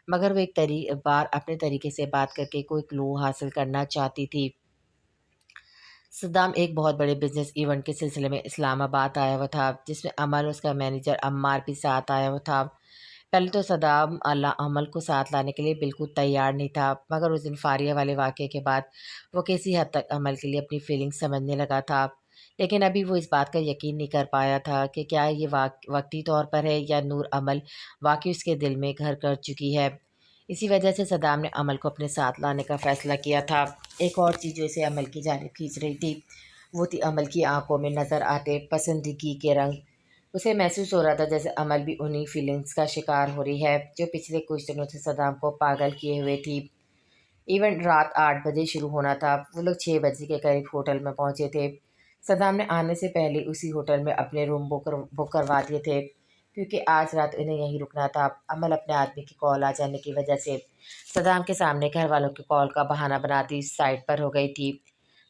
مگر وہ ایک بار اپنے طریقے سے بات کر کے کوئی کلو حاصل کرنا چاہتی تھی۔ صدام ایک بہت بڑے بزنس ایونٹ کے سلسلے میں اسلام آباد آیا ہوا تھا، جس میں عمل اور اس کا مینیجر عمار بھی ساتھ آیا ہوا تھا۔ پہلے تو صدام عمل کو ساتھ لانے کے لیے بالکل تیار نہیں تھا، مگر اس دن فاریہ والے واقعے کے بعد وہ کسی حد تک عمل کے لیے اپنی فیلنگ سمجھنے لگا تھا، لیکن ابھی وہ اس بات کا یقین نہیں کر پایا تھا کہ کیا یہ وقتی طور پر ہے یا نور عمل واقعی اس کے دل میں گھر کر چکی ہے۔ اسی وجہ سے صدام نے عمل کو اپنے ساتھ لانے کا فیصلہ کیا تھا۔ ایک اور چیز جو اسے عمل کی جانب کھینچ رہی تھی وہ تھی عمل کی آنکھوں میں نظر آتے پسندیدگی کے رنگ۔ اسے محسوس ہو رہا تھا جیسے عمل بھی انہی فیلنگز کا شکار ہو رہی ہے جو پچھلے کچھ دنوں سے صدام کو پاگل کیے ہوئے تھی۔ ایونٹ رات 8 بجے شروع ہونا تھا، وہ لوگ 6 بجے کے قریب ہوٹل میں پہنچے تھے۔ صدام نے آنے سے پہلے اسی ہوٹل میں اپنے روم بک کروا دیے تھے، کیونکہ آج رات انہیں یہیں رکنا تھا۔ عمل اپنے آدمی کی کال آ جانے کی وجہ سے صدام کے سامنے گھر والوں کی کال کا بہانہ بناتی سائٹ پر ہو گئی تھی۔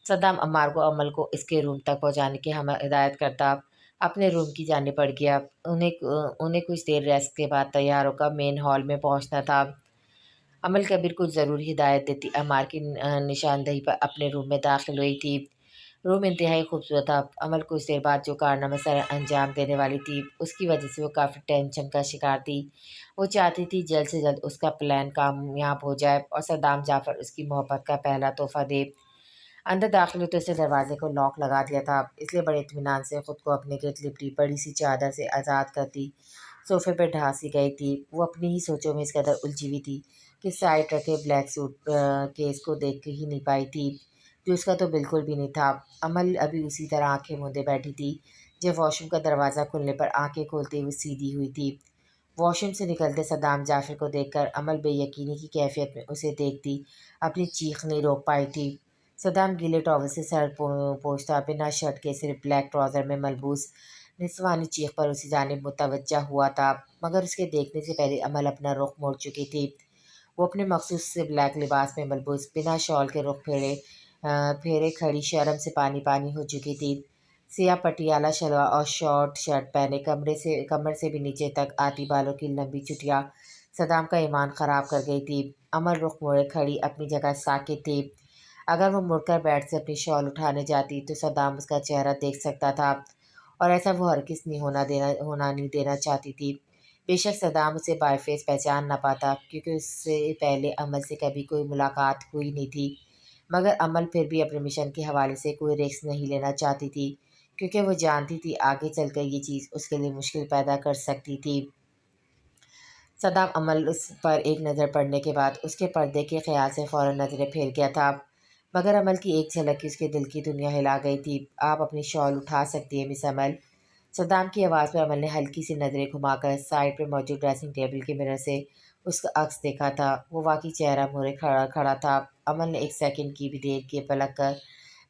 صدام عمار کو عمل کو اس کے روم تک پہنچانے کی ہدایت کرتا اپنے روم کی جانب بڑھ گیا۔ انہیں کچھ دیر ریسٹ کے بعد تیار ہو کر مین ہال میں پہنچنا تھا۔ عمل کبیر کچھ ضروری ہدایت دیتی عمار کی نشاندہی پر اپنے روم میں داخل ہوئی تھی۔ روم انتہائی خوبصورت تھا۔ عمل کچھ دیر بعد جو کارنامہ سر انجام دینے والی تھی اس کی وجہ سے وہ کافی ٹینشن کا شکار تھی۔ وہ چاہتی تھی جلد سے جلد اس کا پلان کامیاب ہو جائے اور صدام جعفر اس کی محبت کا پہلا تحفہ دے۔ اندر داخل ہوتے اسے دروازے کو لاک لگا دیا تھا، اس لیے بڑے اطمینان سے خود کو اپنے گرد لپٹی بڑی سی چادر سے آزاد کرتی صوفے پہ ڈھانسی گئی تھی۔ وہ اپنی ہی سوچوں میں اس قدر الجھی ہوئی تھی کہ سائڈ رکھے بلیک سوٹ کیس کو دیکھ ہی نہیں پائی تھی، جو اس کا تو بالکل بھی نہیں تھا۔ عمل ابھی اسی طرح آنکھیں موندے بیٹھی تھی جب واش روم کا دروازہ کھلنے پر آنکھیں کھولتے ہوئے سیدھی ہوئی تھی۔ واش روم سے نکلتے صدام جعفر کو دیکھ کر عمل بے یقینی کی کیفیت میں اسے دیکھتی اپنی چیخ نہیں روک پائی تھی۔ صدام گیلے ٹاول سے سر پوچھتا بنا شرٹ کے صرف بلیک ٹراؤزر میں ملبوس نسوانی چیخ پر اسی جانب متوجہ ہوا تھا، مگر اس کے دیکھنے سے پہلے عمل اپنا رخ موڑ چکی تھی۔ وہ اپنے مخصوص سے بلیک لباس میں ملبوس بنا شال کے رخ پھیرے کھڑی شرم سے پانی پانی ہو چکی تھی۔ سیاہ پٹیالہ شلوار اور شارٹ شرٹ پہنے کمر سے بھی نیچے تک آتی بالوں کی لمبی چٹیاں صدام کا ایمان خراب کر گئی تھی۔ عمل رخ موڑے کھڑی اپنی جگہ ساکت تھی۔ اگر وہ مڑ کر بیڈ سے اپنی شال اٹھانے جاتی تو صدام اس کا چہرہ دیکھ سکتا تھا، اور ایسا وہ ہرگز نہیں ہونا نہیں دینا چاہتی تھی۔ بے شک صدام اسے بائی فیس پہچان نہ پاتا، کیونکہ اس سے پہلے عمل سے کبھی کوئی ملاقات ہوئی نہیں تھی، مگر عمل پھر بھی اپنے مشن کے حوالے سے کوئی رسک نہیں لینا چاہتی تھی، کیونکہ وہ جانتی تھی آگے چل کر یہ چیز اس کے لیے مشکل پیدا کر سکتی تھی۔ صدام عمل اس پر ایک نظر پڑنے کے بعد اس کے پردے کے خیال سے فوراً نظریں پھیر گیا تھا، مگر عمل کی ایک جھلک اس کے دل کی دنیا ہلا گئی تھی۔ آپ اپنی شال اٹھا سکتی ہیں مس عمل؟ صدام کی آواز پر عمل نے ہلکی سی نظریں گھما کر سائڈ پر موجود ڈریسنگ ٹیبل کے مرر سے اس کا عکس دیکھا تھا۔ وہ واقعی چہرہ موڑے کھڑا تھا۔ عمل نے ایک سیکنڈ کی بھی دیر کے پلک کر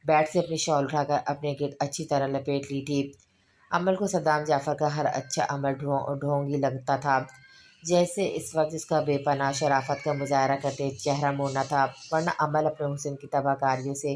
بیڈ سے اپنی شال اٹھا کر اپنے گرد اچھی طرح لپیٹ لی تھی۔ عمل کو صدام جعفر کا ہر اچھا عمل ڈھونگی لگتا تھا، جیسے اس وقت اس کا بے پناہ شرافت کا مظاہرہ کرتے چہرہ موڑنا تھا، ورنہ عمل اپنے حسن کی تباہ کاریوں سے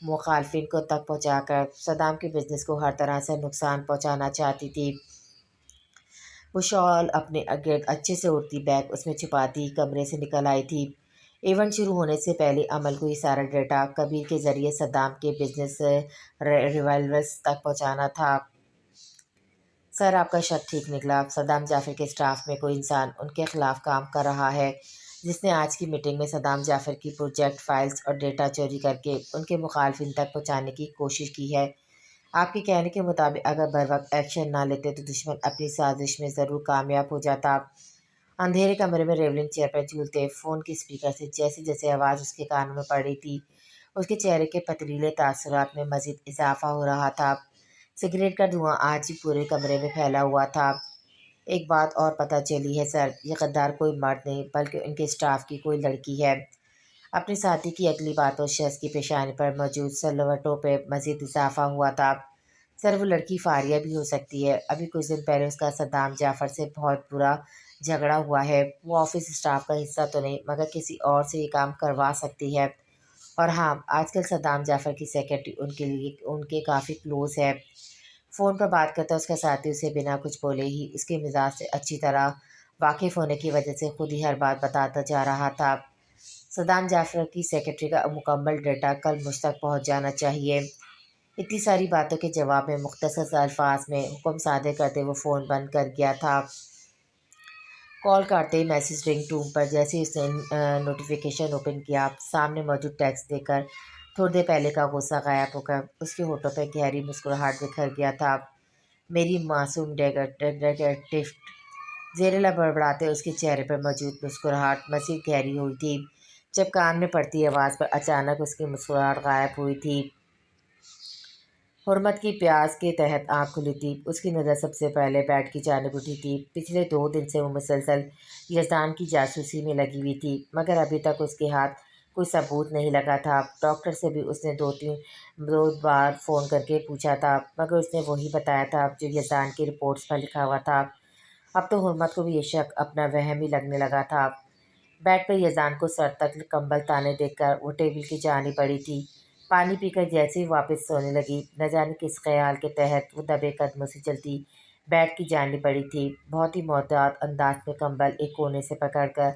مخالفین کو تک پہنچا کر صدام کے بزنس کو ہر طرح سے نقصان پہنچانا چاہتی تھی۔ وہ شال اپنے گرد اچھے سے اڑتی بیگ اس میں چھپاتی کمرے سے نکل آئی تھی۔ ایونٹ شروع ہونے سے پہلے عمل کو یہ سارا ڈیٹا کبیر کے ذریعے صدام کے بزنس ریوالورز تک پہنچانا تھا۔ سر، آپ کا شک ٹھیک نکلا۔ صدام جعفر کے اسٹاف میں کوئی انسان ان کے خلاف کام کر رہا ہے جس نے آج کی میٹنگ میں صدام جعفر کی پروجیکٹ فائلز اور ڈیٹا چوری کر کے ان کے مخالفین تک پہنچانے کی کوشش کی ہے۔ آپ کے کہنے کے مطابق اگر بروقت ایکشن نہ لیتے تو دشمن اپنی سازش میں ضرور کامیاب ہو جاتا۔ اندھیرے کمرے میں ریولنگ چیئر پر جھولتے فون کے اسپیکر سے جیسے جیسے آواز اس کے کانوں میں پڑ رہی تھی، اس کے چہرے کے پتریلے تاثرات میں مزید اضافہ ہو رہا تھا۔ سگریٹ کا دھواں آج ہی پورے کمرے میں پھیلا ہوا تھا۔ ایک بات اور پتہ چلی ہے سر، یہ غدار کوئی مرد نہیں بلکہ ان کے اسٹاف کی کوئی لڑکی ہے۔ اپنے ساتھی کی اگلی باتوں شخص کی پیشانی پر موجود سلوٹوں پہ مزید اضافہ ہوا تھا۔ سر، وہ لڑکی فاریہ بھی ہو سکتی ہے۔ ابھی کچھ دن پہلے اس کا صدام جعفر سے بہت برا جھگڑا ہوا ہے۔ وہ آفس اسٹاف کا حصہ تو نہیں مگر کسی اور سے یہ کام کروا سکتی ہے۔ اور ہاں، آج کل صدام جعفر کی سیکرٹری ان کے کافی کلوز ہے۔ فون پر بات کرتا اس کا ساتھی اسے بنا کچھ بولے ہی اس کے مزاج سے اچھی طرح واقف ہونے کی وجہ سے خود ہی ہر بات بتاتا جا رہا تھا۔ صدام جعفر کی سیکرٹری کا مکمل ڈیٹا کل مجھ تک پہنچ جانا چاہیے۔ اتنی ساری باتوں کے جواب میں مختصر الفاظ میں حکم صادر کرتے وہ فون بند کر گیا تھا۔ کال کاٹتے ہی میسج رنگ ٹون پر جیسے اس نے نوٹیفیکیشن اوپن کیا، سامنے موجود ٹیکسٹ دیکھ کر تھوڑی دیر پہلے کا غصہ غائب ہو کر اس کے ہونٹوں پہ گہری مسکراہٹ بکھر گیا تھا۔ میری معصوم ڈیٹیکٹیو، زیر لب بڑبڑاتے اس کے چہرے پر موجود مسکراہٹ مزید گہری ہوئی تھی جب کان میں پڑتی آواز پر اچانک اس کی مسکراہٹ غائب ہوئی تھی۔ حرمت کی پیاز کے تحت آنکھ کھلی تھی۔ اس کی نظر سب سے پہلے بیڈ کی جانب اٹھی تھی۔ پچھلے 2 دن سے وہ مسلسل یزدان کی جاسوسی میں لگی ہوئی تھی مگر ابھی تک اس کے ہاتھ کوئی ثبوت نہیں لگا تھا۔ ڈاکٹر سے بھی اس نے 2 بار فون کر کے پوچھا تھا مگر اس نے وہی بتایا تھا جو یزدان کی رپورٹس پر لکھا ہوا تھا۔ اب تو حرمت کو بھی یہ شک اپنا وہم ہی لگنے لگا تھا۔ بیڈ پر یزدان کو سر تک کمبل تانے دیکھ کر وہ ٹیبل کی جانب پڑی تھی۔ پانی پی کر جیسے ہی واپس سونے لگی، نہ جانے کس خیال کے تحت وہ دبے قدموں سے چلتی بیڈ کی جانب پڑی تھی۔ بہت ہی محتاط انداز میں کمبل ایک کونے سے پکڑ کر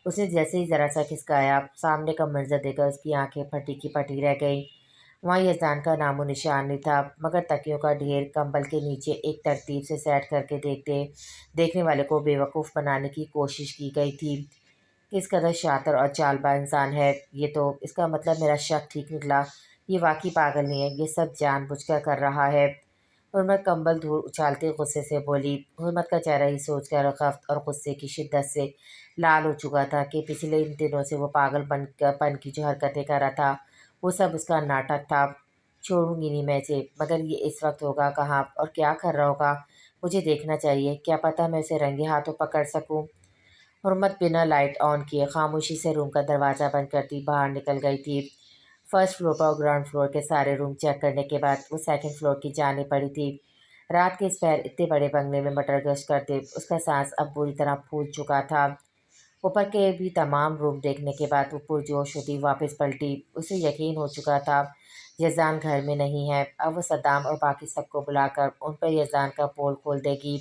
اس نے جیسے ہی ذرا سا کھسکایا، سامنے کا منظر دیکھ کر اس کی آنکھیں پھٹی کی پھٹی رہ گئیں۔ وہاں یزدان کا نام و نشان نہیں تھا مگر تکیوں کا ڈھیر کمبل کے نیچے ایک ترتیب سے سیٹ کر کے دیکھنے والے کو بے وقوف بنانے کی کوشش کی گئی تھی۔ کس قدر شاطر اور چالباز انسان ہے یہ تو! اس کا مطلب میرا شک ٹھیک نکلا، یہ واقعی پاگل نہیں ہے، یہ سب جان بوجھ کر رہا ہے۔ حرمت کمبل دور اچھالتے غصے سے بولی۔ حرمت کا چہرہ ہی سوچ کر خفت اور غصے کی شدت سے لال ہو چکا تھا کہ پچھلے ان دنوں سے وہ پاگل پن کی جو حرکتیں کر رہا تھا وہ سب اس کا ناٹک تھا۔ چھوڑوں گی نہیں میں اسے، مگر یہ اس وقت ہوگا کہاں اور کیا کر رہا ہوگا؟ مجھے دیکھنا چاہیے، کیا پتہ میں اسے رنگے ہاتھوں پکڑ سکوں۔ حرمت بنا لائٹ آن کیے خاموشی سے روم کا دروازہ بند کرتی باہر نکل گئی تھی۔ فرسٹ فلور پر اور گراؤنڈ فلور کے سارے روم چیک کرنے کے بعد وہ سیکنڈ فلور کی جانب پڑی تھی۔ رات کے اس پہر اتنے بڑے بنگلے میں مٹر گشت کرتے اس کا سانس اب بری طرح پھول چکا تھا۔ اوپر کے بھی تمام روم دیکھنے کے بعد وہ پرجوش ہوتی واپس پلٹی۔ اسے یقین ہو چکا تھا یزدان گھر میں نہیں ہے۔ اب وہ صدام اور باقی سب کو بلا کر ان پر یزدان کا پول کھول دے گی۔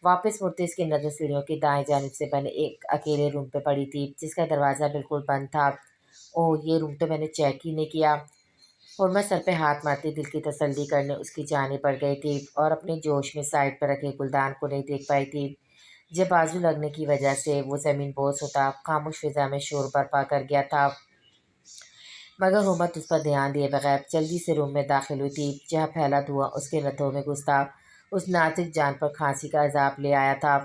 واپس مڑتے اس کی نظر سیڑھیوں کی دائیں جانب سے بنے ایک اکیلے روم پہ پڑی تھی جس کا دروازہ بالکل بند تھا۔ اوہ، یہ روم تو میں نے چیک ہی نہیں کیا۔ حرمت سر پہ ہاتھ مارتی دل کی تسلی کرنے اس کی جانب بڑھ گئی تھی اور اپنے جوش میں سائڈ پر رکھے گلدان کو نہیں دیکھ پائی تھی۔ جب بازو لگنے کی وجہ سے وہ زمین بوس ہوتا، خاموش فضا میں شور برپا کر گیا تھا مگر حرمت اس پر دھیان دیے بغیر جلدی سے روم میں داخل ہوئی تھی جہاں پھیلا دھواں اس کے نتھوں میں گھستا اس نازک جان پر کھانسی کا عذاب لے آیا تھا۔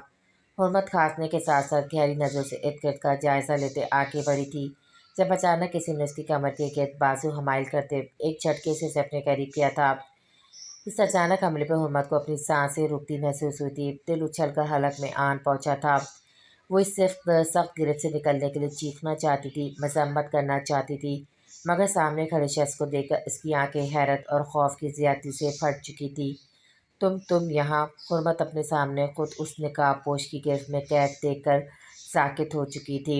حرمت کھانسنے کے ساتھ ساتھ گہری نظروں سے ارد گرد کا جائزہ لیتے آگے بڑھی تھی جب اچانک کسی نے اس کی کمر کے گرد بازو حمائل کرتے ایک جھٹکے سے اسے اپنے قریب کیا تھا۔ اس اچانک حملے پہ حرمت کو اپنی سانسیں رکتی محسوس ہوئی تھی، دل اچھل کر حلق میں آن پہنچا تھا۔ وہ اس سخت گرفت سے نکلنے کے لیے چیخنا چاہتی تھی، مذمت کرنا چاہتی تھی مگر سامنے کھڑے شخص کو دیکھ کر اس کی آنکھیں حیرت اور خوف کی زیادتی سے پھٹ چکی تھی۔ تم یہاں! حرمت اپنے سامنے خود اس نقاب پوش کی گرفت میں قید دیکھ کر ساکت ہو چکی تھی۔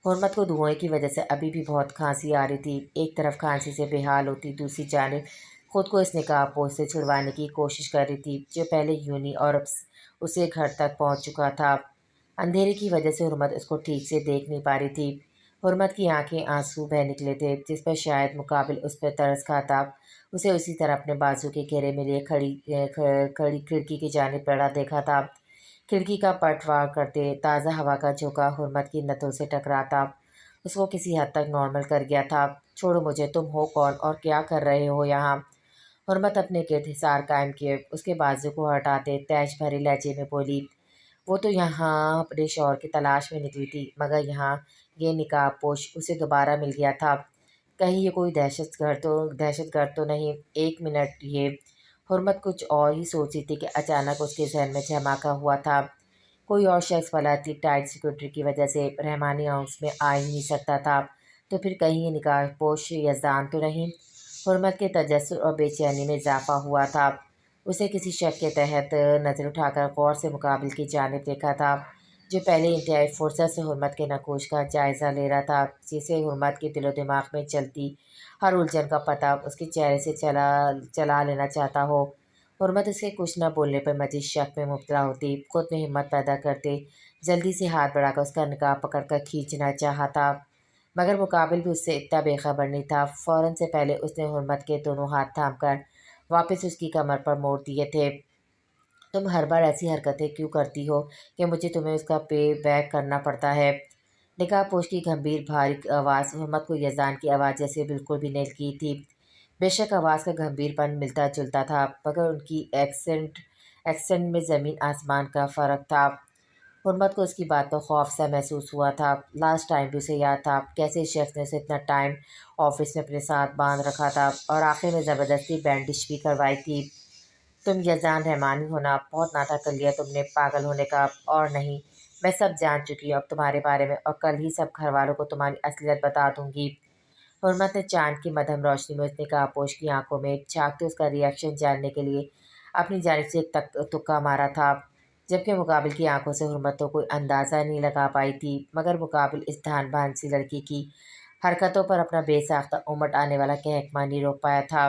حرمت کو دھوئیں کی وجہ سے ابھی بھی بہت کھانسی آ رہی تھی۔ ایک طرف کھانسی سے بے حال ہوتی، دوسری جانب خود کو اس نقاب پوش سے چھڑوانے کی کوشش کر رہی تھی جو پہلے یوں نہیں اور اب اسے گھر تک پہنچ چکا تھا۔ اندھیرے کی وجہ سے حرمت اس کو ٹھیک سے دیکھ نہیں پا رہی تھی۔ حرمت کی آنکھیں آنسو بہہ نکلے تھے جس پر شاید مقابل اس پر ترس کھاتا۔ اسے اسی طرح اپنے بازو کے گھیرے میں لیے کھڑی کھڑکی کی جانب بڑھا دیکھا تھا۔ کھڑکی کا پٹ وار کرتے تازہ ہوا کا جھونکا حرمت کی نتھوں سے ٹکراتا اس کو کسی حد تک نارمل کر گیا تھا۔ چھوڑو مجھے، تم ہو کون اور کیا کر رہے ہو یہاں؟ حرمت اپنے گرد حصار قائم کیے اس کے بازو کو ہٹاتے تیش بھرے لہجے میں بولی، وہ تو یہاں اپنے شوہر کی تلاش میں نکلی تھی مگر یہاں یہ نقاب پوش اسے دوبارہ مل گیا تھا۔ کہیں یہ کوئی دہشت گرد تو نہیں؟ ایک منٹ، یہ حرمت کچھ اور ہی سوچی تھی کہ اچانک اس کے ذہن میں دھماکہ ہوا تھا۔ کوئی اور شخص بھلا اتنی ٹائٹ سیکورٹی کی وجہ سے رحمانی ہاؤس میں آ ہی نہیں سکتا تھا، تو پھر کہیں یہ نقاب پوش یزدان تو نہیں؟ حرمت کے تجسس اور بے چینی میں اضافہ ہوا تھا۔ اسے کسی شک کے تحت نظر اٹھا کر غور سے مقابل کی جانب دیکھا تھا جو پہلے انتہائی فرصت سے حرمت کے نقوش کا جائزہ لے رہا تھا، جسے حرمت کے دل و دماغ میں چلتی ہر الجھن کا پتہ اس کے چہرے سے چلا لینا چاہتا ہو۔ حرمت اس کے کچھ نہ بولنے پر مزید شک میں مبتلا ہوتی، خود میں ہمت پیدا کرتے جلدی سے ہاتھ بڑھا کر اس کا نقاب پکڑ کر کھینچنا چاہا تھا مگر مقابل بھی اس سے اتنا بے خبر نہیں تھا۔ فوراً سے پہلے اس نے حرمت کے دونوں ہاتھ تھام کر واپس اس کی کمر پر موڑ دیے تھے۔ تم ہر بار ایسی حرکتیں کیوں کرتی ہو کہ مجھے تمہیں اس کا پے بیک کرنا پڑتا ہے؟ نقاب پوش کی گمبھیر بھاری آواز حرمت کو یزدان کی آواز جیسے بالکل بھی نہیں کی تھی۔ بے شک آواز کا گمبھیر پن ملتا جلتا تھا مگر ان کی ایکسنٹ میں زمین آسمان کا فرق تھا۔ حرمت کو اس کی بات پر خوف سا محسوس ہوا تھا۔ لاسٹ ٹائم بھی اسے یاد تھا کیسے اس شخص نے اسے اتنا ٹائم آفس میں اپنے ساتھ باندھ رکھا تھا اور آخر میں زبردستی بینڈش بھی کروائی تھی۔ تم یزدان رحمانی ہونا بہت ناٹک کر لیا تم نے، پاگل ہونے کا اور نہیں۔ میں سب جان چکی ہوں اب تمہارے بارے میں اور کل ہی سب گھر والوں کو تمہاری اصلیت بتا دوں گی۔ حرمت نے چاند کی مدھم روشنی میں اس نقاب پوش کی آنکھوں میں جھانکتے اس کا ری ایکشن جاننے کے لیے اپنی جانب سے ایک تکا مارا تھا، جبکہ مقابل کی آنکھوں سے حرمت تو کوئی اندازہ نہیں لگا پائی تھی مگر مقابل اس دھان بھان سی لڑکی کی حرکتوں پر اپنا بے ساختہ امٹ آنے والا کہکما نہیں روک پایا تھا۔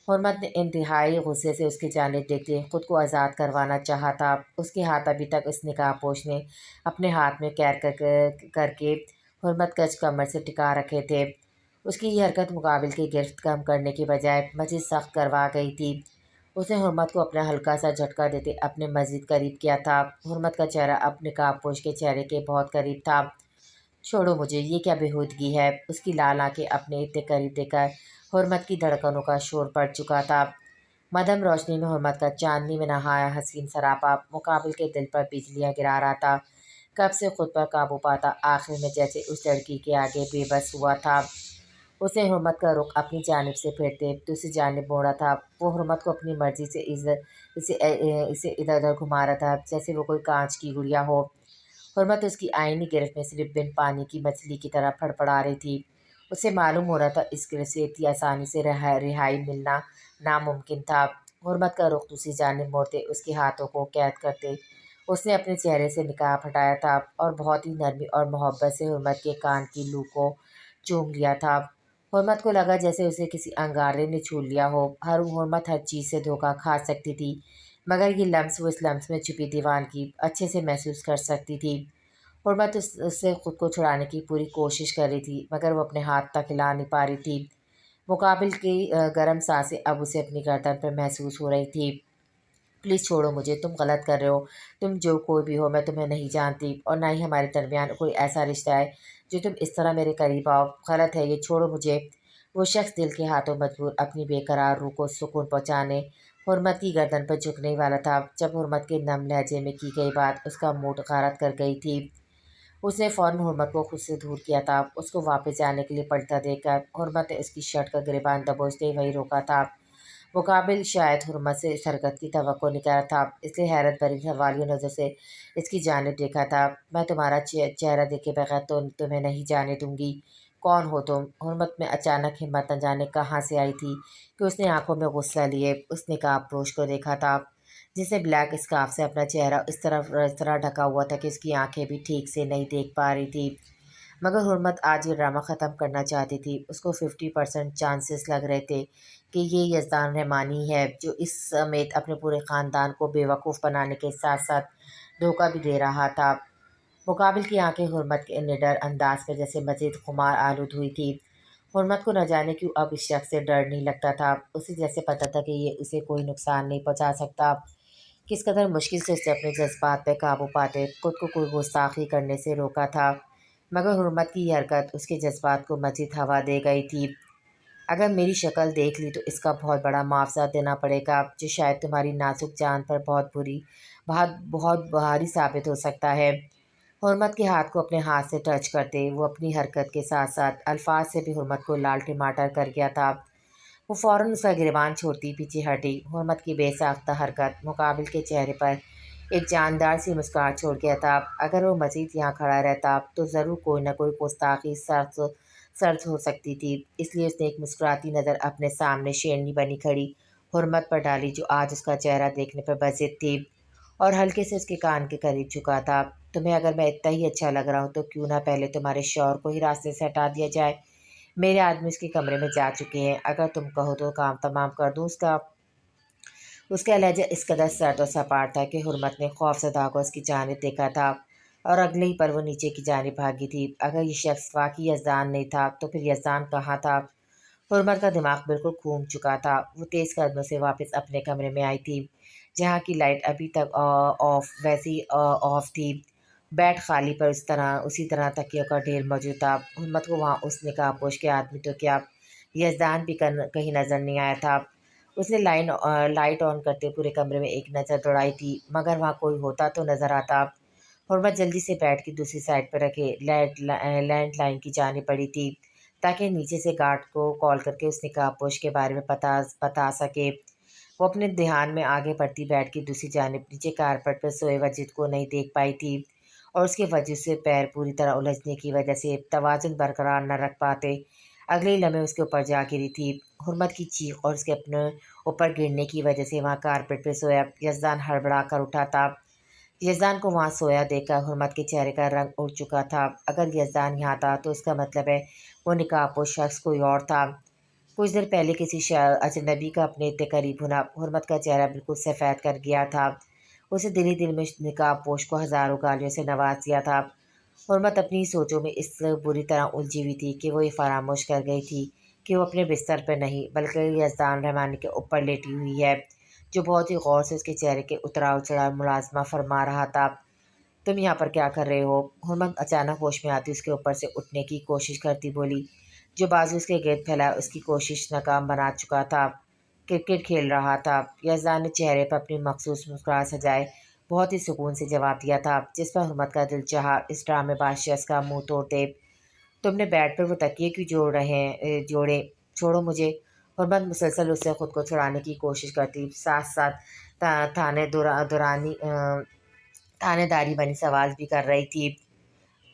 حرمت نے انتہائی غصے سے اس کی جانب دیکھتے خود کو آزاد کروانا چاہا تھا۔ اس کے ہاتھ ابھی تک اس نقاب پوش نے اپنے ہاتھ میں قید کر کے حرمت کچ کمر سے ٹکا رکھے تھے۔ اس کی یہ حرکت مقابل کی گرفت کم کرنے کی بجائے مزید سخت کروا گئی تھی۔ اس نے حرمت کو اپنا ہلکا سا جھٹکا دیتے اپنے مزید قریب کیا تھا۔ حرمت کا چہرہ اب نقاب پوش کے چہرے کے بہت قریب تھا۔ چھوڑو مجھے، یہ کیا بےہودگی ہے؟ اس کی لال آنکھیں اپنے اتنے قریب دیکھ کر حرمت کی دھڑکنوں کا شور بڑھ چکا تھا۔ مدھم روشنی میں حرمت کا چاندنی میں نہایا حسین سراپا مقابل کے دل پر بجلیاں گرا رہا تھا۔ کب سے خود پر قابو پاتا آخر میں جیسے اس لڑکی کے آگے بے بس ہوا تھا۔ اس نے حرمت کا رخ اپنی جانب سے پھیرتے دوسری جانب موڑا تھا۔ وہ حرمت کو اپنی مرضی سے اسے ادھر ادھر گھما رہا تھا جیسے وہ کوئی کانچ کی گڑیا ہو۔ حرمت اس کی آئینی گرفت میں صرف بن پانی کی مچھلی کی طرح پھڑپڑا رہی تھی۔ اسے معلوم ہو رہا تھا اس گرفت سے اتنی آسانی سے رہائی ملنا ناممکن تھا۔ حرمت کا رخ دوسری جانب موڑتے اس کے ہاتھوں کو قید کرتے اس نے اپنے چہرے سے نقاب ہٹایا تھا اور بہت ہی نرمی اور محبت سے حرمت کے کان کی لو کو چوم لیا تھا۔ حرمت کو لگا جیسے اسے کسی انگارے نے چھو لیا ہو۔ حرمت ہر چیز سے دھوکہ کھا سکتی تھی مگر یہ لمس وہ اس لمس میں چھپی دیوانگی اچھے سے محسوس کر سکتی تھی۔ حرمت اس سے خود کو چھڑانے کی پوری کوشش کر رہی تھی مگر وہ اپنے ہاتھ تک ہلا نہیں پا رہی تھی۔ مقابل کی گرم سانسیں اب اسے اپنی گردن پر محسوس ہو رہی تھی۔ پلیز چھوڑو مجھے، تم غلط کر رہے ہو، تم جو کوئی بھی ہو میں تمہیں نہیں جانتی اور نہ ہی ہمارے درمیان کوئی ایسا رشتہ ہے جو تم اس طرح میرے قریب آؤ، غلط ہے یہ، چھوڑو مجھے۔ وہ شخص دل کے ہاتھوں مجبور اپنی بے قرار روح کو سکون پہنچانے حرمت کی گردن پر جھکنے ہی والا تھا جب حرمت کے نم لہجے میں کی گئی بات اس کا موڈ غارت کر گئی تھی۔ اس نے فوراً حرمت کو خود سے دور کیا تھا۔ اس کو واپس جانے کے لیے پلٹا دیکھ کر حرمت نے اس کی شرٹ کا گریبان دبوچتے ہی وہیں روکا تھا۔ مقابل شاید حرمت سے اس حرکت کی توقع نہیں کر رہا تھا اس لیے حیرت بھری سوالیہ نظر سے اس کی جانب دیکھا تھا۔ میں تمہارا چہرہ دیکھے بغیر تو تمہیں نہیں جانے دوں گی، کون ہو تم؟ حرمت میں اچانک ہمت نہ جانے کہاں سے آئی تھی کہ اس نے آنکھوں میں غصہ لیے اس نقاب پوش کو دیکھا تھا جس نے بلیک اسکارف سے اپنا چہرہ اس طرح ڈھکا ہوا تھا کہ اس کی آنکھیں بھی ٹھیک سے نہیں دیکھ پا رہی تھی مگر حرمت آج یہ ڈرامہ ختم کرنا چاہتی تھی۔ اس کو 50% چانسز لگ رہے تھے کہ یہ یزدان رحمانی ہے جو اس سمیت اپنے پورے خاندان کو بیوقوف بنانے کے ساتھ ساتھ دھوکہ بھی دے رہا تھا۔ مقابل کی آنکھیں حرمت کے نڈر انداز پر جیسے مزید خمار آلود ہوئی تھی۔ حرمت کو نہ جانے کیوں اب اس شخص سے ڈر نہیں لگتا تھا۔ اسے جیسے پتہ تھا کہ یہ اسے کوئی نقصان نہیں پہنچا سکتا۔ کس قدر مشکل سے اسے اپنے جذبات پہ قابو پاتے خود کو کوئی گستاخی کرنے سے روکا تھا، مگر حرمت کی یہ حرکت اس کے جذبات کو مزید ہوا دے گئی تھی۔ اگر میری شکل دیکھ لی تو اس کا بہت بڑا معاوضہ دینا پڑے گا جو شاید تمہاری نازک جان پر بہت بھاری ثابت ہو سکتا ہے۔ حرمت کے ہاتھ کو اپنے ہاتھ سے ٹچ کرتے وہ اپنی حرکت کے ساتھ ساتھ الفاظ سے بھی حرمت کو لال ٹماٹر کر گیا تھا۔ وہ فوراً اس کا گریبان چھوڑتی پیچھے ہٹی۔ حرمت کی بے ساختہ حرکت مقابل کے چہرے پر ایک جاندار سی مسکراہٹ چھوڑ گیا تھا۔ اگر وہ مزید یہاں کھڑا رہتا تو ضرور کوئی نہ کوئی گستاخی سرد ہو سکتی تھی، اس لیے اس نے ایک مسکراتی نظر اپنے سامنے شیرنی بنی کھڑی حرمت پر ڈالی جو آج اس کا چہرہ دیکھنے پر بضد تھی اور ہلکے سے اس کے کان کے قریب جھکا تھا۔ تمہیں اگر میں اتنا ہی اچھا لگ رہا ہوں تو کیوں نہ پہلے تمہارے شوہر کو ہی راستے سے ہٹا دیا جائے۔ میرے آدمی اس کے کمرے میں جا چکے ہیں، اگر تم کہو تو کام تمام کر دوں۔ اس کا لہجہ اس قدر سرد اور سپاٹ تھا کہ حرمت نے خوف زدہ کو اس کی جانب دیکھا تھا اور اگلے ہی پل وہ نیچے کی جانب بھاگی تھی۔ اگر یہ شخص واقعی یزدان نہیں تھا تو پھر یزدان کہاں تھا؟ حرمت کا دماغ بالکل گھوم چکا تھا۔ وہ تیز قدموں سے واپس اپنے کمرے میں آئی تھی جہاں کی لائٹ ابھی تک ویسی آف تھی۔ بیڈ خالی پر اسی طرح تکیوں کا ڈھیر موجود تھا۔ حرمت کو وہاں اس نقاب پوش کے آدمی تو کیا یزدان بھی کہیں نظر نہیں آیا تھا۔ اس نے لائٹ آن کرتے پورے کمرے میں ایک نظر دوڑائی تھی مگر وہاں کوئی ہوتا تو نظر آتا۔ حرمت جلدی سے بیڈ کی دوسری سائڈ پر رکھے لینڈ لائن کی جانب بڑھی تھی تاکہ نیچے سے گارڈ کو کال کر کے اس نقاب پوش کے بارے میں بتا سکے۔ وہ اپنے دھیان میں آگے بڑھتی بیڈ کی دوسری جانب نیچے کارپٹ پر سوئے وجد کو نہیں دیکھ پائی تھی اور اس کے وجود سے پیر پوری طرح الجھنے کی وجہ سے توازن برقرار نہ رکھ پاتے اگلے ہی لمحے اس کے اوپر جا گری تھی۔ حرمت کی چیخ اور اس کے اپنے اوپر گرنے کی وجہ سے وہاں کارپٹ پہ سویا یزدان ہڑبڑا کر اٹھا تھا۔ یزدان کو وہاں سویا دیکھ کر حرمت کے چہرے کا رنگ اڑ چکا تھا۔ اگر یزدان یہاں تھا تو اس کا مطلب ہے وہ نقاب پوش شخص کوئی اور تھا۔ کچھ دیر پہلے کسی اجنبی کا اپنے اتنے قریب ہونا حرمت کا چہرہ بالکل سفید کر گیا تھا۔ اسے دل ہی دل میں نقاب پوش کو ہزاروں گالیوں سے نواز دیا تھا۔ حرمت اپنی سوچوں میں اس بری طرح الجھی ہوئی تھی کہ وہ یہ فراموش کر گئی تھی کہ وہ اپنے بستر پر نہیں بلکہ یزدان رحمانی کے اوپر لیٹی ہوئی ہے جو بہت ہی غور سے اس کے چہرے کے اتراؤ چڑھاؤ ملازمہ فرما رہا تھا۔ تم یہاں پر کیا کر رہے ہو؟ حرمت اچانک ہوش میں آتی اس کے اوپر سے اٹھنے کی کوشش کرتی بولی۔ جو بازو اس کے گرد پھیلا اس کی کوشش ناکام بنا چکا تھا۔ کرکٹ کھیل رہا تھا۔ یزدان نے چہرے پر اپنی مخصوص مسکراہٹ سجائے بہت ہی سکون سے جواب دیا تھا جس پر حرمت کا دل چاہا اس ڈرامے باز شخص کا منہ توڑ دے۔ تم نے بیڈ پر وہ تکیے کیوں جوڑے؟ چھوڑو مجھے۔ حرمت مسلسل اس سے خود کو چھڑانے کی کوشش کرتی ساتھ ساتھ تھانے داری بنی سوال بھی کر رہی تھی۔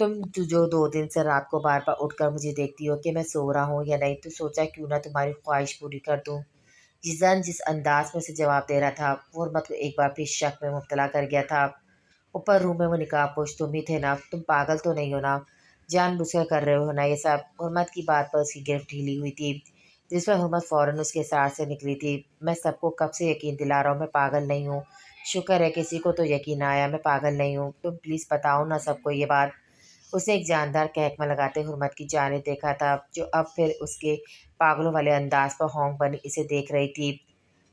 تم جو 2 دن سے رات کو بار بار اٹھ کر مجھے دیکھتی ہو کہ میں سو رہا ہوں یا نہیں تو سوچا کیوں نہ تمہاری خواہش پوری کر دوں۔ یزدان جس انداز میں اسے جواب دے رہا تھا وہ حرمت کو ایک بار پھر شک میں مبتلا کر گیا تھا۔ اوپر روم میں وہ نقاب پوش تم ہی تھے نا؟ تم پاگل تو نہیں ہو نا؟ جان بوجھ کر کر رہے ہو نا یہ سب؟ حرمت کی بات پر اس کی گرفت ڈھیلی ہوئی تھی جس پر حرمت فوراً اس کے ساتھ سے نکلی تھی۔ میں سب کو کب سے یقین دلا رہا ہوں میں پاگل نہیں ہوں۔ شکر ہے کسی کو تو یقین آیا میں پاگل نہیں ہوں۔ تم پلیز بتاؤ نا سب کو یہ بات۔ اس نے ایک جاندار کہکمہ لگاتے حرمت کی جانب دیکھا تھا جو اب پھر اس کے پاگلوں والے انداز پر ہونک بنی اسے دیکھ رہی تھی۔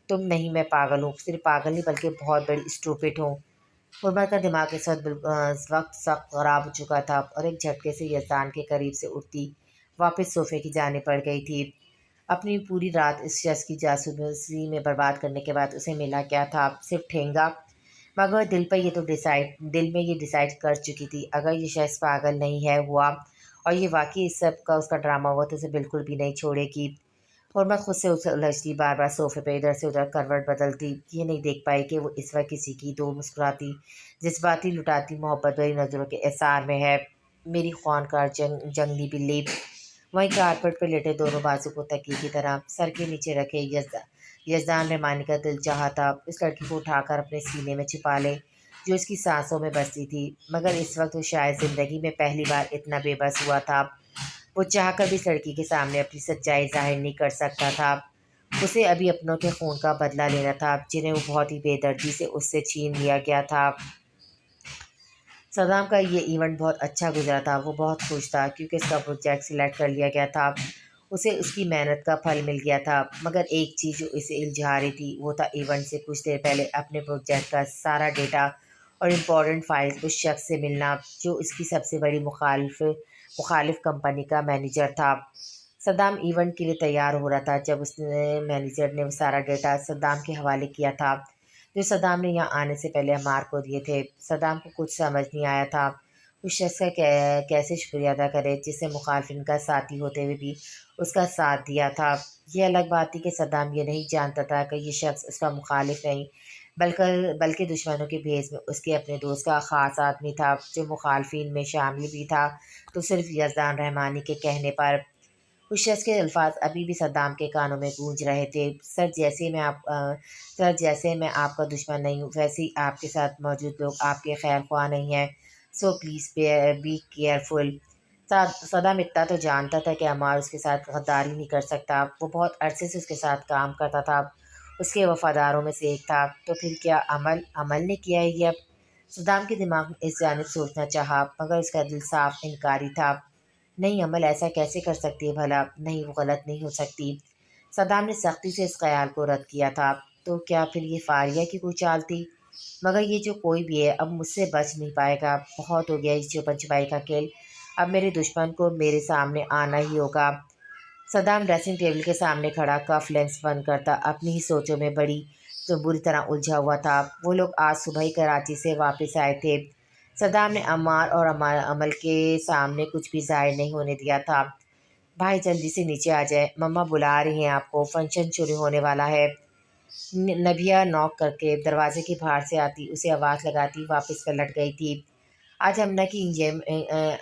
تم نہیں میں پاگل ہوں، صرف پاگل نہیں بلکہ بہت بڑی اسٹوپڈ ہوں۔ حرمت کا دماغ اس وقت سخت خراب ہو چکا تھا اور ایک جھٹکے سے یزدان کے قریب سے اٹھتی واپس صوفے کی جانب پڑ گئی تھی۔ اپنی پوری رات اس شخص کی جاسوسی میں برباد کرنے کے بعد اسے ملا کیا تھا؟ صرف ٹھینگا۔ مگر دل میں یہ ڈیسائیڈ کر چکی تھی اگر یہ شخص پاگل نہیں ہے ہوا اور یہ واقعی اس سب کا اس کا ڈرامہ ہوا تو اسے بالکل بھی نہیں چھوڑے گی۔ حرمت خود سے الجھتی بار بار صوفے پہ ادھر سے ادھر کروٹ بدلتی یہ نہیں دیکھ پائی کہ وہ اس وقت کسی کی دو مسکراتی جذباتی لٹاتی محبت بھری نظروں کے احسار میں ہے۔ میری خوانکار جنگلی بلی۔ وہیں کارپٹ پہ لیٹے دونوں بازو کو تکیے کی طرح سر کے نیچے رکھے یزدان رحمانی کا دل چاہا تھا اس لڑکی کو اٹھا کر اپنے سینے میں چھپا لے جو اس کی سانسوں میں بستی تھی، مگر اس وقت وہ شاید زندگی میں پہلی بار اتنا بے بس ہوا تھا۔ وہ چاہ کر بھی اس لڑکی کے سامنے اپنی سچائی ظاہر نہیں کر سکتا تھا۔ اسے ابھی اپنوں کے خون کا بدلہ لینا تھا، جنہیں وہ بہت ہی بے دردی سے اس سے چھین لیا گیا تھا۔ صدام کا یہ ایونٹ بہت اچھا گزرا تھا۔ وہ بہت خوش تھا کیونکہ اس کا پروجیکٹ سلیکٹ کر لیا گیا تھا۔ اسے اس کی محنت کا پھل مل گیا تھا، مگر ایک چیز جو اسے الجھا رہی تھی وہ تھا ایونٹ سے کچھ دیر پہلے اپنے پروجیکٹ کا سارا ڈیٹا اور امپورٹنٹ فائلز اس شخص سے ملنا جو اس کی سب سے بڑی مخالف کمپنی کا مینیجر تھا۔ صدام ایونٹ کے لیے تیار ہو رہا تھا جب اس نے مینیجر نے وہ سارا ڈیٹا صدام کے حوالے کیا تھا جو صدام نے یہاں آنے سے پہلے عمار کو دیے تھے۔ صدام کو کچھ سمجھ نہیں آیا تھا اس شخص کا کیسے شکریہ ادا کرے جس نے مخالفین کا ساتھی ہوتے ہوئے بھی اس کا ساتھ دیا تھا۔ یہ الگ بات تھی کہ صدام یہ نہیں جانتا تھا کہ یہ شخص اس کا مخالف نہیں بلکہ دشمنوں کے بھیس میں اس کے اپنے دوست کا خاص آدمی تھا جو مخالفین میں شامل بھی تھا تو صرف یزدان رحمانی کے کہنے پر۔ اس شخص کے الفاظ ابھی بھی صدام کے کانوں میں گونج رہے تھے، سر جیسے میں آپ کا دشمن نہیں ہوں ویسے ہی آپ کے ساتھ موجود لوگ آپ کے خیر خواہ نہیں ہیں، so please be careful. Saddam اتنا تو جانتا تھا کہ عمار اس کے ساتھ غداری نہیں کر سکتا، وہ بہت عرصے سے اس کے ساتھ کام کرتا تھا، اس کے وفاداروں میں سے ایک تھا، تو پھر کیا عمل نے کیا ہے یہ اب؟ صدام کے دماغ میں اس جانب سوچنا چاہا مگر اس کا دل صاف انکاری تھا۔ نہیں، عمل ایسا کیسے کر سکتی ہے بھلا؟ نہیں، وہ غلط نہیں ہو سکتی۔ صدام نے سختی سے اس خیال کو رد کیا تھا۔ تو کیا پھر یہ فاریہ کی کوئی چال تھی؟ مگر یہ جو کوئی بھی ہے اب مجھ سے بچ نہیں پائے گا، بہت ہو گیا اس چھپن چھپائی کا کھیل، اب میرے دشمن کو میرے سامنے آنا ہی ہوگا۔ صدام ڈریسنگ ٹیبل کے سامنے کھڑا کف لینس بند کرتا اپنی ہی سوچوں میں بری طرح الجھا ہوا تھا۔ وہ لوگ آج صبح ہی کراچی سے واپس آئے تھے۔ صدام نے عمار اور عمل کے سامنے کچھ بھی ظاہر نہیں ہونے دیا تھا۔ بھائی جلدی سے نیچے آ جائیں، مما بلا رہی ہیں آپ کو، فنکشن شروع ہونے والا ہے۔ نبیہ نوک کر کے دروازے کے باہر سے آتی اسے آواز لگاتی واپس پلٹ گئی تھی۔ آج ہمنا کی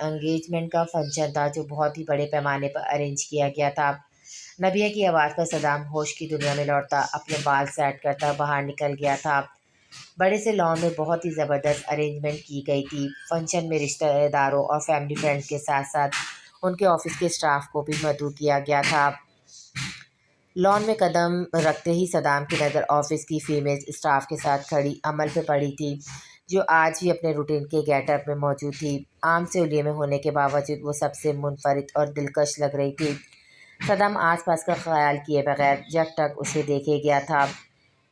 انگیجمنٹ کا فنکشن تھا جو بہت ہی بڑے پیمانے پر ارینج کیا گیا تھا۔ نبیہ کی آواز پر صدام ہوش کی دنیا میں لوٹتا اپنے بال سیٹ کرتا باہر نکل گیا تھا۔ بڑے سے لان میں بہت ہی زبردست ارینجمنٹ کی گئی تھی۔ فنکشن میں رشتہ داروں اور فیملی فرینڈز کے ساتھ ساتھ ان کے آفس کے اسٹاف کو بھی مدعو کیا گیا تھا۔ لان میں قدم رکھتے ہی صدام کی نظر آفس کی فیمیل اسٹاف کے ساتھ کھڑی عمل پہ پڑی تھی جو آج بھی اپنے روٹین کے گیٹ اپ میں موجود تھی۔ عام سہولیے میں ہونے کے باوجود وہ سب سے منفرد اور دلکش لگ رہی تھی۔ صدام آس پاس کا خیال کیے بغیر جب تک اسے دیکھے گیا تھا۔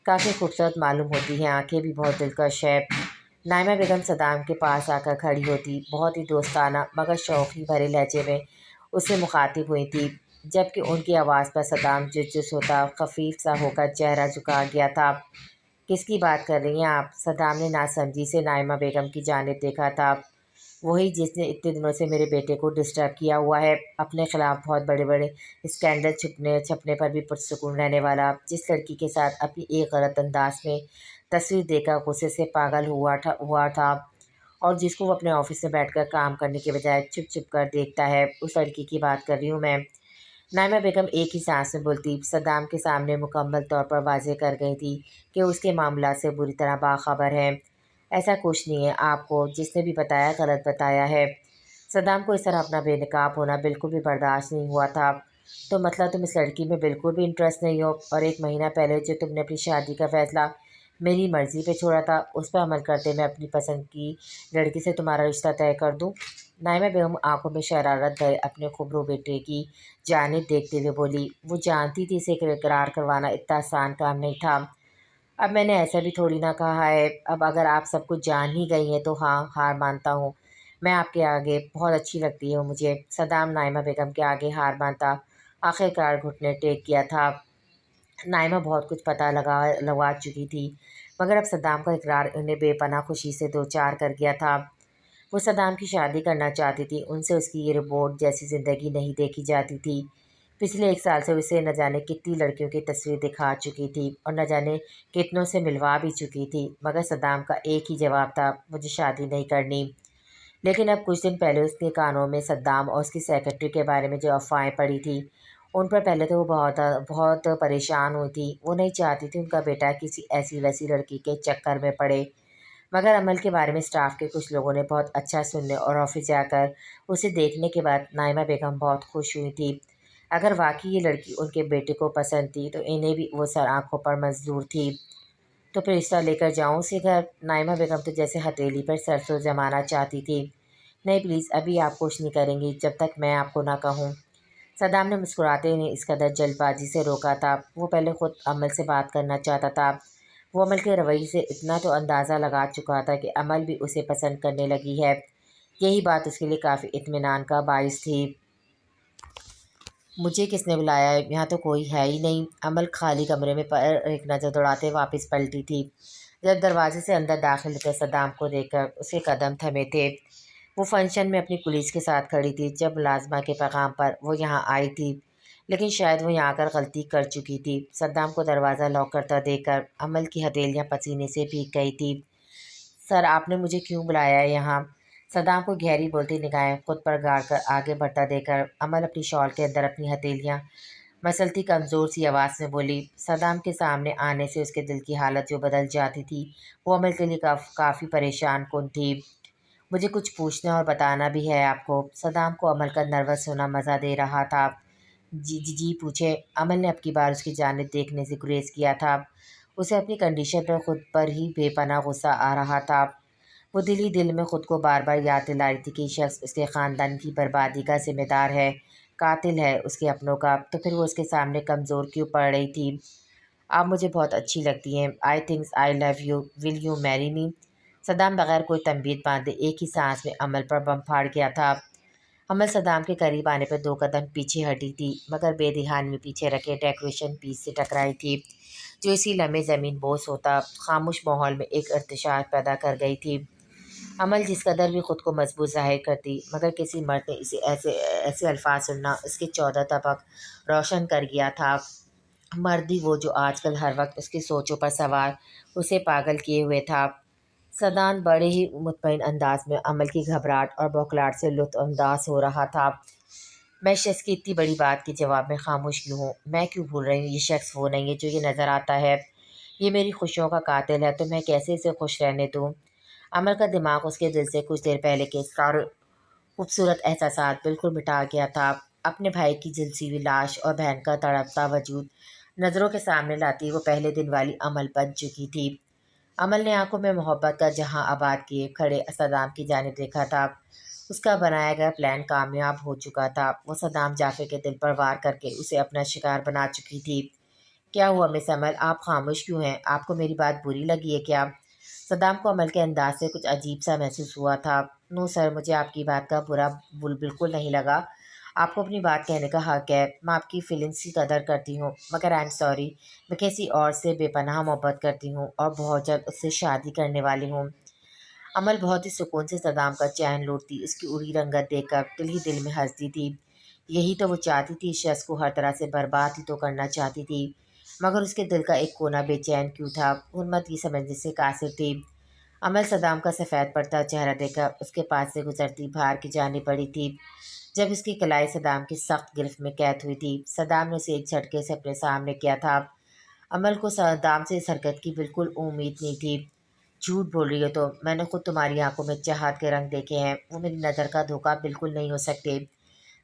کافی خوبصورت معلوم ہوتی ہیں، آنکھیں بھی بہت دلکش ہے۔ نائمہ بیگم صدام کے پاس آ کر کھڑی ہوتی بہت ہی دوستانہ مگر شوخی بھرے لہجے میں اس سے مخاطب ہوئی تھی، جبکہ ان کی آواز پر صدام جس ہوتا خفیف سا ہو کر چہرہ جھکا گیا تھا۔ کس کی بات کر رہی ہیں آپ؟ صدام نے ناسمجھی سے نائمہ بیگم کی جانب دیکھا تھا۔ وہی جس نے اتنے دنوں سے میرے بیٹے کو ڈسٹرب کیا ہوا ہے، اپنے خلاف بہت بڑے بڑے اسکینڈل چھپنے پر بھی پرسکون رہنے والا، جس لڑکی کے ساتھ اپنی ایک غلط انداز میں تصویر دیکھ کر غصے سے پاگل ہوا تھا اور جس کو وہ اپنے آفس میں بیٹھ کر کام کرنے کے بجائے چھپ چھپ کر دیکھتا ہے، اس لڑکی کی بات کر رہی ہوں میں۔ نائمہ بیگم ایک ہی سانس میں بولتی صدام کے سامنے مکمل طور پر واضح کر گئی تھی کہ اس کے معاملات سے بری طرح باخبر ہے۔ ایسا کچھ نہیں ہے، آپ کو جس نے بھی بتایا غلط بتایا ہے۔ صدام کو اس طرح اپنا بے نقاب ہونا بالکل بھی برداشت نہیں ہوا تھا۔ تو مطلب تم اس لڑکی میں بالکل بھی انٹرسٹ نہیں ہو، اور ایک مہینہ پہلے جو تم نے اپنی شادی کا فیصلہ میری مرضی پہ چھوڑا تھا اس پہ عمل کرتے میں اپنی پسند کی لڑکی سے تمہارا رشتہ طے کر دوں؟ نائمہ بیگم آنکھوں میں شرارت بھرے اپنے خوبرو بیٹے کی جانب دیکھتے ہوئے بولی۔ وہ جانتی تھی اسے اقرار کروانا اتنا آسان کام نہیں تھا۔ اب میں نے ایسا بھی تھوڑی نہ کہا ہے، اب اگر آپ سب کچھ جان ہی گئی ہیں تو ہاں، ہار مانتا ہوں، میں آپ کے آگے بہت اچھی لگتی ہوں مجھے۔ صدام نائمہ بیگم کے آگے ہار مانتا آخرکار گھٹنے ٹیک کیا تھا۔ نائمہ بہت کچھ پتہ لگوا چکی تھی مگر اب صدام کا اقرار انہیں بے پناہ خوشی سے دوچار کر گیا تھا۔ وہ صدام کی شادی کرنا چاہتی تھی، ان سے اس کی یہ روبوٹ جیسی زندگی نہیں دیکھی جاتی تھی۔ پچھلے ایک سال سے اسے نہ جانے کتنی لڑکیوں کی تصویر دکھا چکی تھی اور نہ جانے کتنوں سے ملوا بھی چکی تھی، مگر صدام کا ایک ہی جواب تھا، مجھے شادی نہیں کرنی۔ لیکن اب کچھ دن پہلے اس کے کانوں میں صدام اور اس کی سیکرٹری کے بارے میں جو افواہیں پڑی تھیں ان پر پہلے تو وہ بہت پریشان ہوئی تھی۔ وہ نہیں چاہتی تھی ان کا بیٹا کسی ایسی ویسی لڑکی کے چکر میں پڑے۔ مگر عمل کے بارے میں اسٹاف کے کچھ لوگوں نے بہت اچھا سننے اور آفس جا کر اسے دیکھنے کے بعد نائمہ بیگم بہت خوش ہوئی تھی۔ اگر واقعی یہ لڑکی ان کے بیٹے کو پسند تھی تو انہیں بھی وہ سر آنکھوں پر منظور تھی۔ تو پھر رشتہ لے کر جاؤں اسے گھر؟ نائمہ بیگم تو جیسے ہتھیلی پر سرسوں جمانا چاہتی تھی۔ نہیں پلیز، ابھی آپ کچھ نہیں کریں گی جب تک میں آپ کو نہ کہوں۔ صدام نے مسکراتے انہیں اس قدر جلد بازی سے روکا تھا۔ وہ پہلے خود عمل سے بات کرنا چاہتا تھا۔ وہ عمل کے رویے سے اتنا تو اندازہ لگا چکا تھا کہ عمل بھی اسے پسند کرنے لگی ہے۔ یہی بات اس کے لیے کافی اطمینان کا باعث تھی۔ مجھے کس نے بلایا ہے؟ یہاں تو کوئی ہے ہی نہیں۔ عمل خالی کمرے میں پر ایک نظر دوڑاتے واپس پلٹی تھی۔ جب دروازے سے اندر داخل ہوتے صدام کو دیکھ کر اس کے قدم تھمے تھے۔ وہ فنکشن میں اپنی پولیس کے ساتھ کھڑی تھی جب ملازمہ کے پیغام پر وہ یہاں آئی تھی، لیکن شاید وہ یہاں آ کر غلطی کر چکی تھی۔ صدام کو دروازہ لاک کرتا دیکھ کر عمل کی ہتھیلیاں پسینے سے بھیگ گئی تھی۔ سر، آپ نے مجھے کیوں بلایا ہے یہاں؟ صدام کو گہری بولتی نگاہیں خود پر گاڑ کر آگے بڑھتا دیکھ کر عمل اپنی شال کے اندر اپنی ہتھیلیاں مسلتی کمزور سی آواز میں بولی۔ صدام کے سامنے آنے سے اس کے دل کی حالت جو بدل جاتی تھی وہ عمل کے لیے کافی پریشان کن تھی۔ مجھے کچھ پوچھنا اور بتانا بھی ہے آپ کو۔ صدام کو عمل کا نروس ہونا مزہ دے رہا تھا۔ جی جی جی پوچھے۔ عمل نے اب کی بار اس کی جانب دیکھنے سے گریز کیا تھا۔ اسے اپنی کنڈیشن پر خود پر ہی بے پناہ غصہ آ رہا تھا۔ وہ دل ہی دل میں خود کو بار بار یاد دلا رہی تھی کہ یہ شخص اس کے خاندان کی بربادی کا ذمہ دار ہے، قاتل ہے اس کے اپنوں کا، تو پھر وہ اس کے سامنے کمزور کیوں پڑ رہی تھی؟ آپ مجھے بہت اچھی لگتی ہیں۔ I thinks I love you, will you marry me? Saddam بغیر کوئی تمبید باندھے ایک ہی سانس میں عمل پر بم پھاڑ گیا تھا۔ عمل صدام کے قریب آنے پر 2 قدم پیچھے ہٹی تھی، مگر بے دھیان میں پیچھے رکھے ڈیکوریشن پیس سے ٹکرائی تھی جو اسی لمحے زمین بوس ہوتا خاموش ماحول میں ایک ارتعاش پیدا کر گئی تھی۔ عمل جس قدر بھی خود کو مضبوط ظاہر کرتی، مگر کسی مرد نے اسے ایسے الفاظ سننا اس کے 14 طبق روشن کر گیا تھا۔ مرد ہی وہ جو آج کل ہر وقت اس کی سوچوں پر سوار اسے پاگل کیے ہوئے تھا۔ صدام بڑے ہی مطمئن انداز میں عمل کی گھبراہٹ اور بوکھلاہٹ سے لطف انداز ہو رہا تھا۔ میں اس شخص کی اتنی بڑی بات کے جواب میں خاموش کیوں ہوں؟ میں کیوں بھول رہی ہوں یہ شخص وہ نہیں ہے جو یہ نظر آتا ہے؟ یہ میری خوشیوں کا قاتل ہے تو میں کیسے اسے خوش رہنے دوں؟ عمل کا دماغ اس کے دل سے کچھ دیر پہلے کے سارے خوبصورت احساسات بالکل مٹا گیا تھا۔ اپنے بھائی کی جلسی ہوئی لاش اور بہن کا تڑپتا وجود نظروں کے سامنے لاتی وہ پہلے دن والی عمل بن چکی تھی۔ عمل نے آنکھوں میں محبت کا جہاں آباد کیے کھڑے صدام کی جانب دیکھا تھا۔ اس کا بنایا گیا پلان کامیاب ہو چکا تھا۔ وہ صدام جعفر کے دل پر وار کر کے اسے اپنا شکار بنا چکی تھی۔ کیا ہوا مس عمل، آپ خاموش کیوں ہیں؟ آپ کو میری بات بری لگی ہے کیا؟ صدام کو عمل کے انداز سے کچھ عجیب سا محسوس ہوا تھا۔ نو سر، مجھے آپ کی بات کا برا بالکل نہیں لگا۔ آپ کو اپنی بات کہنے کا حق ہے۔ میں آپ کی فیلنگس کی قدر کرتی ہوں، مگر آئی ایم سوری، میں کسی اور سے بے پناہ محبت کرتی ہوں اور بہت جلد اس سے شادی کرنے والی ہوں۔ عمل بہت ہی سکون سے صدام کا چین لوٹتی اس کی اڑی رنگت دیکھ کر دل ہی دل میں ہنستی تھی۔ یہی تو وہ چاہتی تھی، اس شخص کو ہر طرح سے برباد ہی تو کرنا چاہتی تھی، مگر اس کے دل کا ایک کونا بے چین کیوں تھا؟ حرمت یہ سمجھنے سے قاصر تھی۔ عمل صدام کا سفید پڑتا چہرہ دیکھ کر اس کے پاس سے گزرتی باہر کی جانب بڑھی تھی جب اس کی کلائی صدام کی سخت گرفت میں قید ہوئی تھی۔ صدام نے اسے ایک جھٹکے سے اپنے سامنے کیا تھا۔ عمل کو صدام سے اس حرکت کی بالکل امید نہیں تھی۔ جھوٹ بول رہی ہو تو میں نے خود تمہاری آنکھوں میں چاہت کے رنگ دیکھے ہیں، وہ میری نظر کا دھوکہ بالکل نہیں ہو سکتے۔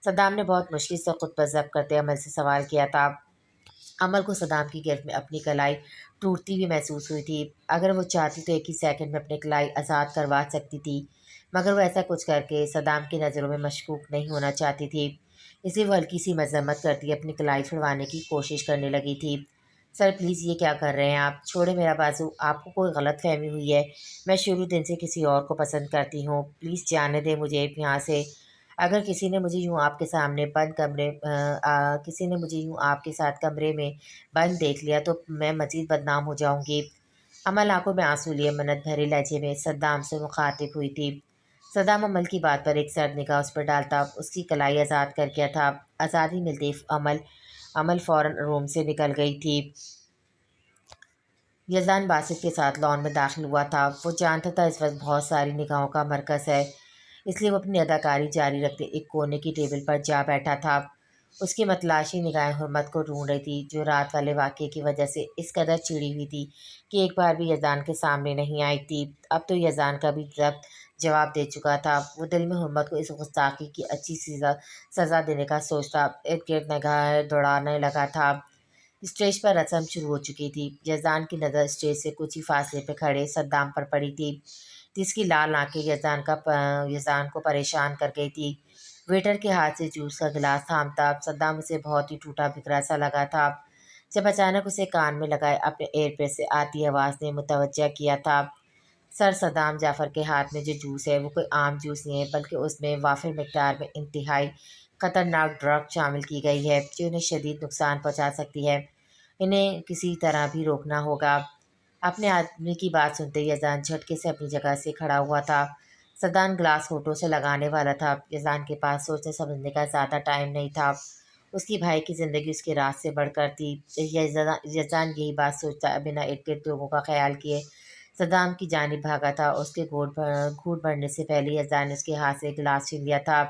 صدام نے بہت مشکل سے خود پر ضبط کرتے عمل سے سوال کیا تھا۔ عمل کو صدام کی گرفت میں اپنی کلائی ٹوٹتی ہوئی محسوس ہوئی تھی۔ اگر وہ چاہتی تو ایک ہی سیکنڈ میں اپنی کلائی آزاد کروا سکتی تھی، مگر وہ ایسا کچھ کر کے صدام کی نظروں میں مشکوک نہیں ہونا چاہتی تھی، اس لیے وہ ہلکی سی مذمت کرتی اپنی کلائی چھڑوانے کی کوشش کرنے لگی تھی۔ سر پلیز، یہ کیا کر رہے ہیں آپ؟ چھوڑیں میرا بازو، آپ کو کوئی غلط فہمی ہوئی ہے، میں شروع دن سے کسی اور کو پسند کرتی ہوں، پلیز جانے دیں مجھے یہاں سے۔ اگر کسی نے مجھے یوں آپ کے سامنے بند کسی نے مجھے یوں آپ کے ساتھ کمرے میں بند دیکھ لیا تو میں مزید بدنام ہو جاؤں گی۔ عمل آنکھوں میں آنسو لیے منت بھرے لہجے میں صدام سے مخاطب ہوئی تھی۔ صدام عمل کی بات پر ایک سرد نگاہ اس پر ڈالتا اس کی کلائی آزاد کر گیا تھا۔ آزادی ملتے عمل فوراً روم سے نکل گئی تھی۔ یزدان باسط کے ساتھ لان میں داخل ہوا تھا۔ وہ جانتا تھا اس وقت بہت ساری نگاہوں کا مرکز ہے، اس لیے وہ اپنی اداکاری جاری رکھتے ایک کونے کی ٹیبل پر جا بیٹھا تھا۔ اس کی متلاشی نگاہیں حرمت کو ڈھونڈ رہی تھی، جو رات والے واقعے کی وجہ سے اس قدر چڑی ہوئی تھی کہ ایک بار بھی یزدان کے سامنے نہیں آئی تھی۔ اب تو یزدان کا بھی ضبط جواب دے چکا تھا۔ وہ دل میں حرمت کو اس گستاخی کی اچھی سزا دینے کا سوچتا ارد گرد نگاہیں دوڑانے لگا تھا۔ اسٹیج پر رسم شروع ہو چکی تھی۔ یزدان کی نظر اسٹیج سے کچھ ہی فاصلے پہ کھڑے صدام پر پڑی تھی، جس کی لال آنکھیں یزدان کو پریشان کر گئی تھی۔ ویٹر کے ہاتھ سے جوس کا گلاس تھامتا صدام اسے بہت ہی ٹوٹا بکھرا سا لگا تھا، جب اچانک اسے کان میں لگائے اپنے ایئر پیس سے آتی آواز نے متوجہ کیا تھا۔ سر صدام جعفر کے ہاتھ میں جو جوس ہے وہ کوئی عام جوس نہیں ہے، بلکہ اس میں وافر مقدار میں انتہائی خطرناک ڈرگ شامل کی گئی ہے، جو انہیں شدید نقصان پہنچا سکتی ہے۔ انہیں کسی طرح بھی روکنا ہوگا۔ اپنے آدمی کی بات سنتے یزدان جھٹکے سے اپنی جگہ سے کھڑا ہوا تھا۔ صدام گلاس ہونٹوں سے لگانے والا تھا۔ یزدان کے پاس سوچنے سمجھنے کا زیادہ ٹائم نہیں تھا۔ اس کی بھائی کی زندگی اس کے راز سے بڑھ کر تھی۔ یزدان یہی بات سوچتا بنا ارد گرد لوگوں کا خیال کیے صدام کی جانب بھاگا تھا۔ اس کے گھونٹ بھرنے سے پہلے یزدان نے اس کے ہاتھ سے گلاس چھین لیا تھا۔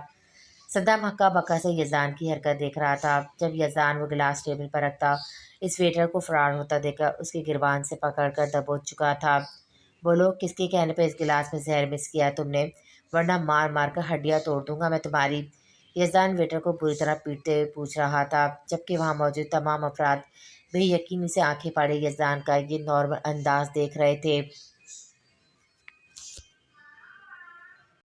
صدام ہکا بکا سے یزدان کی حرکت دیکھ رہا تھا۔ جب یزدان وہ گلاس ٹیبل پر رکھتا، اس ویٹر کو فرار ہوتا دیکھ کر اس کے گریبان سے پکڑ کر دبوچ چکا تھا۔ بولو، کس کے کہنے پہ اس گلاس میں زہر مکس کیا تم نے، ورنہ مار مار کر ہڈیاں توڑ دوں گا میں تمہاری۔ یزدان ویٹر کو بری طرح پیٹتے ہوئے پوچھ رہا تھا، جبکہ وہاں موجود تمام افراد بے یقینی سے آنکھیں پھاڑے یزدان کا یہ نارمل انداز دیکھ رہے تھے۔